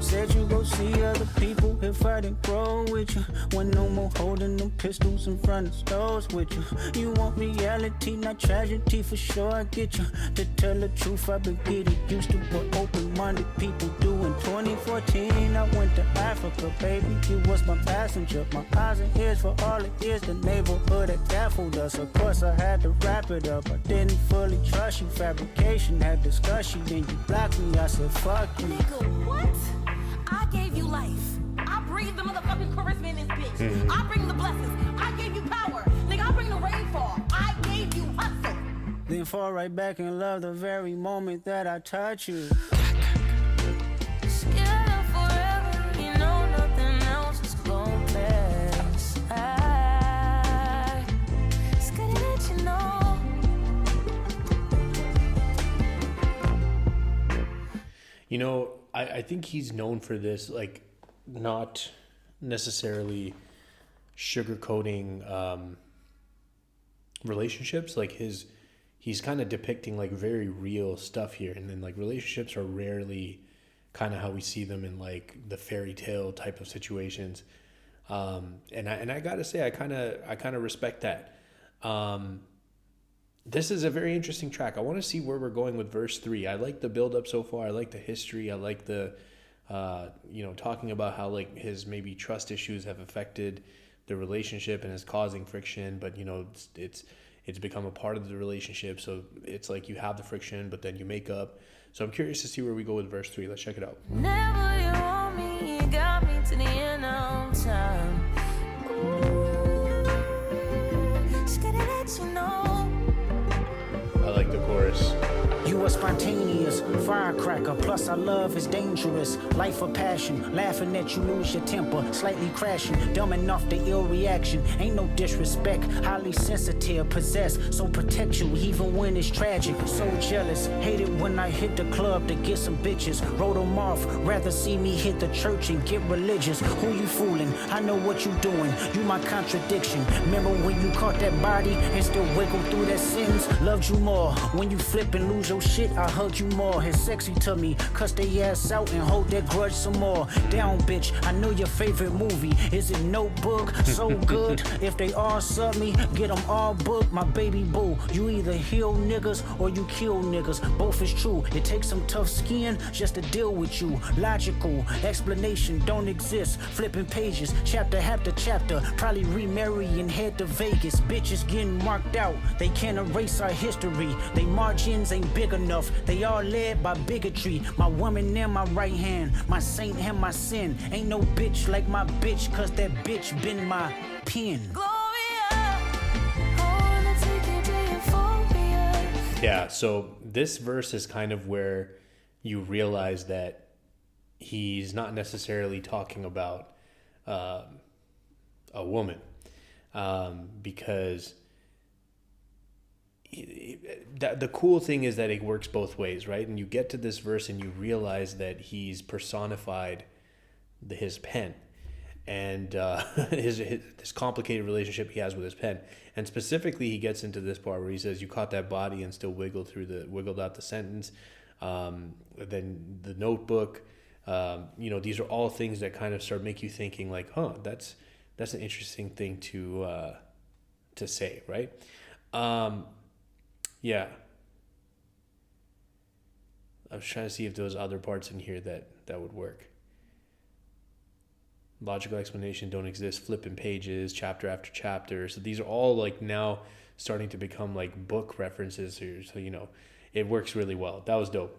Said you go see other people if I didn't grow with you. When no more holding them pistols in front of stores with you. You want reality, not tragedy, for sure I get you. To tell the truth, I've been getting used to what open-minded people do. In 2014, I went to Africa, baby. You was my passenger, my eyes and ears for all it is. The neighborhood that baffled us. Of course, I had to wrap it up. I didn't fully trust you. Fabrication had discussion, then you blocked me. I said, fuck you. Nigga, what? I gave you life. I breathe the motherfucking charisma in this bitch. I bring the blessings. I gave you power. Nigga, I bring the rainfall. I gave you hustle. Then fall right back in love the very moment that I touch you. Scared of forever, you know nothing else is gon' pass. I scared that you know. You know, I think he's known for this, like, not necessarily sugarcoating relationships. Like, he's kind of depicting, like, very real stuff here. And then, like, relationships are rarely kind of how we see them in, like, the fairy tale type of situations. And I gotta say, I kind of respect that. This is a very interesting track. I want to see where we're going with verse 3. I like the build up so far. I like the history. I like the talking about how like his maybe trust issues have affected the relationship and is causing friction, but it's become a part of the relationship. So it's like you have the friction, but then you make up. So I'm curious to see where we go with verse 3. Let's check it out. Never you want me, you got me to the end of time. Ooh, just gotta let you know. I like the chorus. You are spontaneous, firecracker, plus our love is dangerous. Life of passion, laughing at you lose your temper, slightly crashing, dumbing off the ill reaction. Ain't no disrespect, highly sensitive, possessed, so protect you even when it's tragic. So jealous, hate it when I hit the club to get some bitches. Wrote them off, rather see me hit the church and get religious. Who you fooling? I know what you doing, you my contradiction. Remember when you caught that body and still wiggle through that sentence? Loved you more, when you flip and lose your shit, I hug you more. It's sexy to me, cuss they ass out and hold that grudge some more. Down bitch, I know your favorite movie. Is it Notebook? So good. If they all sub me, get them all booked. My baby boo, you either heal niggas or you kill niggas. Both is true. It takes some tough skin just to deal with you. Logical explanation don't exist. Flipping pages, chapter after chapter. Probably remarry and head to Vegas. Bitches getting marked out. They can't erase our history. They margins ain't big enough. They all led by bigotry. My woman in my right hand, my saint and my sin. Ain't no bitch like my bitch, cause that bitch been my pen. Yeah, so this verse is kind of where you realize that he's not necessarily talking about a woman, because the cool thing is that it works both ways, right? And you get to this verse and you realize that he's personified his pen and this complicated relationship he has with his pen. And specifically, he gets into this part where he says, "You caught that body and still wiggled out the sentence." Then the Notebook. These are all things that kind of start make you thinking, like, "Huh, that's an interesting thing to say," right? Yeah. I was trying to see if there was other parts in here that would work. Logical explanation don't exist, flipping pages, chapter after chapter. So these are all like now starting to become like book references here. So, it works really well. That was dope.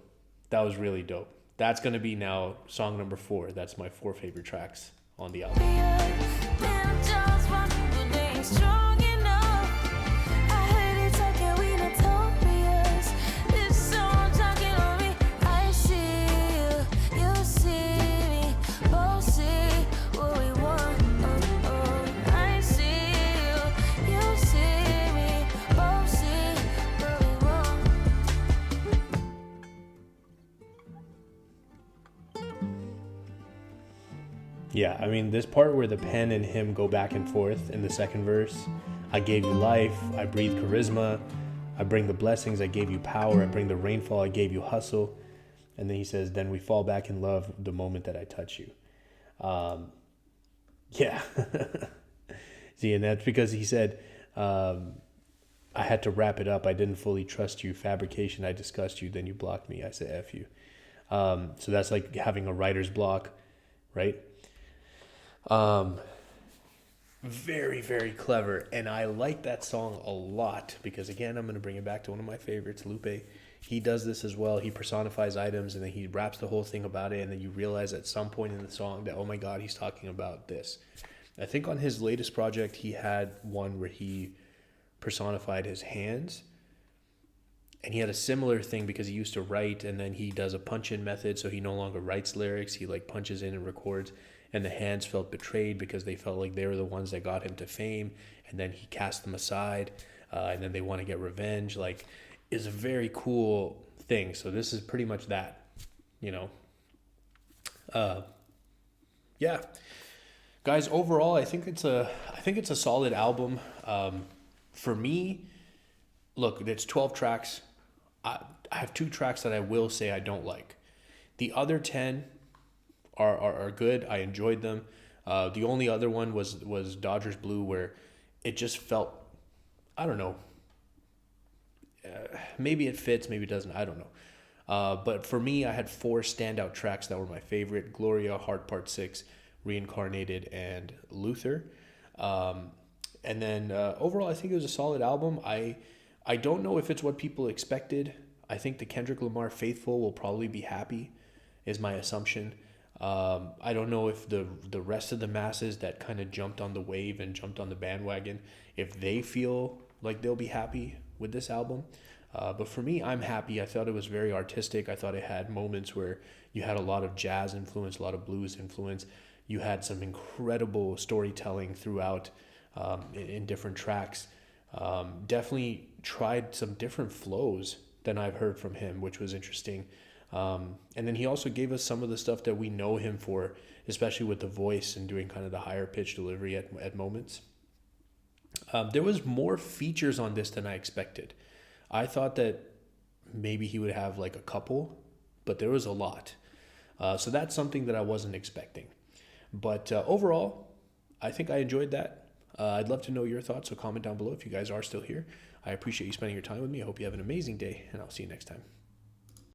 That was really dope. That's going to be now song number 4. That's my 4 favorite tracks on the album. Yeah, I mean, this part where the pen and him go back and forth in the second verse, I gave you life, I breathe charisma, I bring the blessings, I gave you power, I bring the rainfall, I gave you hustle. And then he says, then we fall back in love the moment that I touch you. Yeah. See, and that's because he said, I had to wrap it up. I didn't fully trust you. Fabrication, I discussed you. Then you blocked me. I said, F you. So that's like having a writer's block, right? Very, very clever. And I like that song a lot because, again, I'm going to bring it back to one of my favorites, Lupe. He does this as well. He personifies items and then he raps the whole thing about it. And then you realize at some point in the song that, oh my God, he's talking about this. I think on his latest project, he had one where he personified his hands. And he had a similar thing because he used to write and then he does a punch-in method. So he no longer writes lyrics. He like punches in and records. And the hands felt betrayed because they felt like they were the ones that got him to fame. And then he cast them aside. And then they want to get revenge. Like, it's a very cool thing. So this is pretty much that, yeah. Guys, overall, I think it's a solid album. For me, look, it's 12 tracks. I have 2 tracks that I will say I don't like. The other 10 are good. I enjoyed them. The only other one was Dodgers Blue, where it just felt, I don't know. Maybe it fits, maybe it doesn't. I don't know. But for me, I had 4 standout tracks that were my favorite: Gloria, Heart Part 6, Reincarnated, and Luther. And then overall, I think it was a solid album. I don't know if it's what people expected. I think the Kendrick Lamar faithful will probably be happy, is my assumption. I don't know if the rest of the masses that kind of jumped on the wave and jumped on the bandwagon, if they feel like they'll be happy with this album. But for me, I'm happy. I thought it was very artistic. I thought it had moments where you had a lot of jazz influence, a lot of blues influence. You had some incredible storytelling throughout in different tracks. Definitely tried some different flows than I've heard from him, which was interesting. And then he also gave us some of the stuff that we know him for, especially with the voice and doing kind of the higher pitch delivery at moments. There was more features on this than I expected. I thought that maybe he would have like a couple, but there was a lot. So that's something that I wasn't expecting. But overall, I think I enjoyed that. I'd love to know your thoughts, so comment down below if you guys are still here. I appreciate you spending your time with me. I hope you have an amazing day, and I'll see you next time.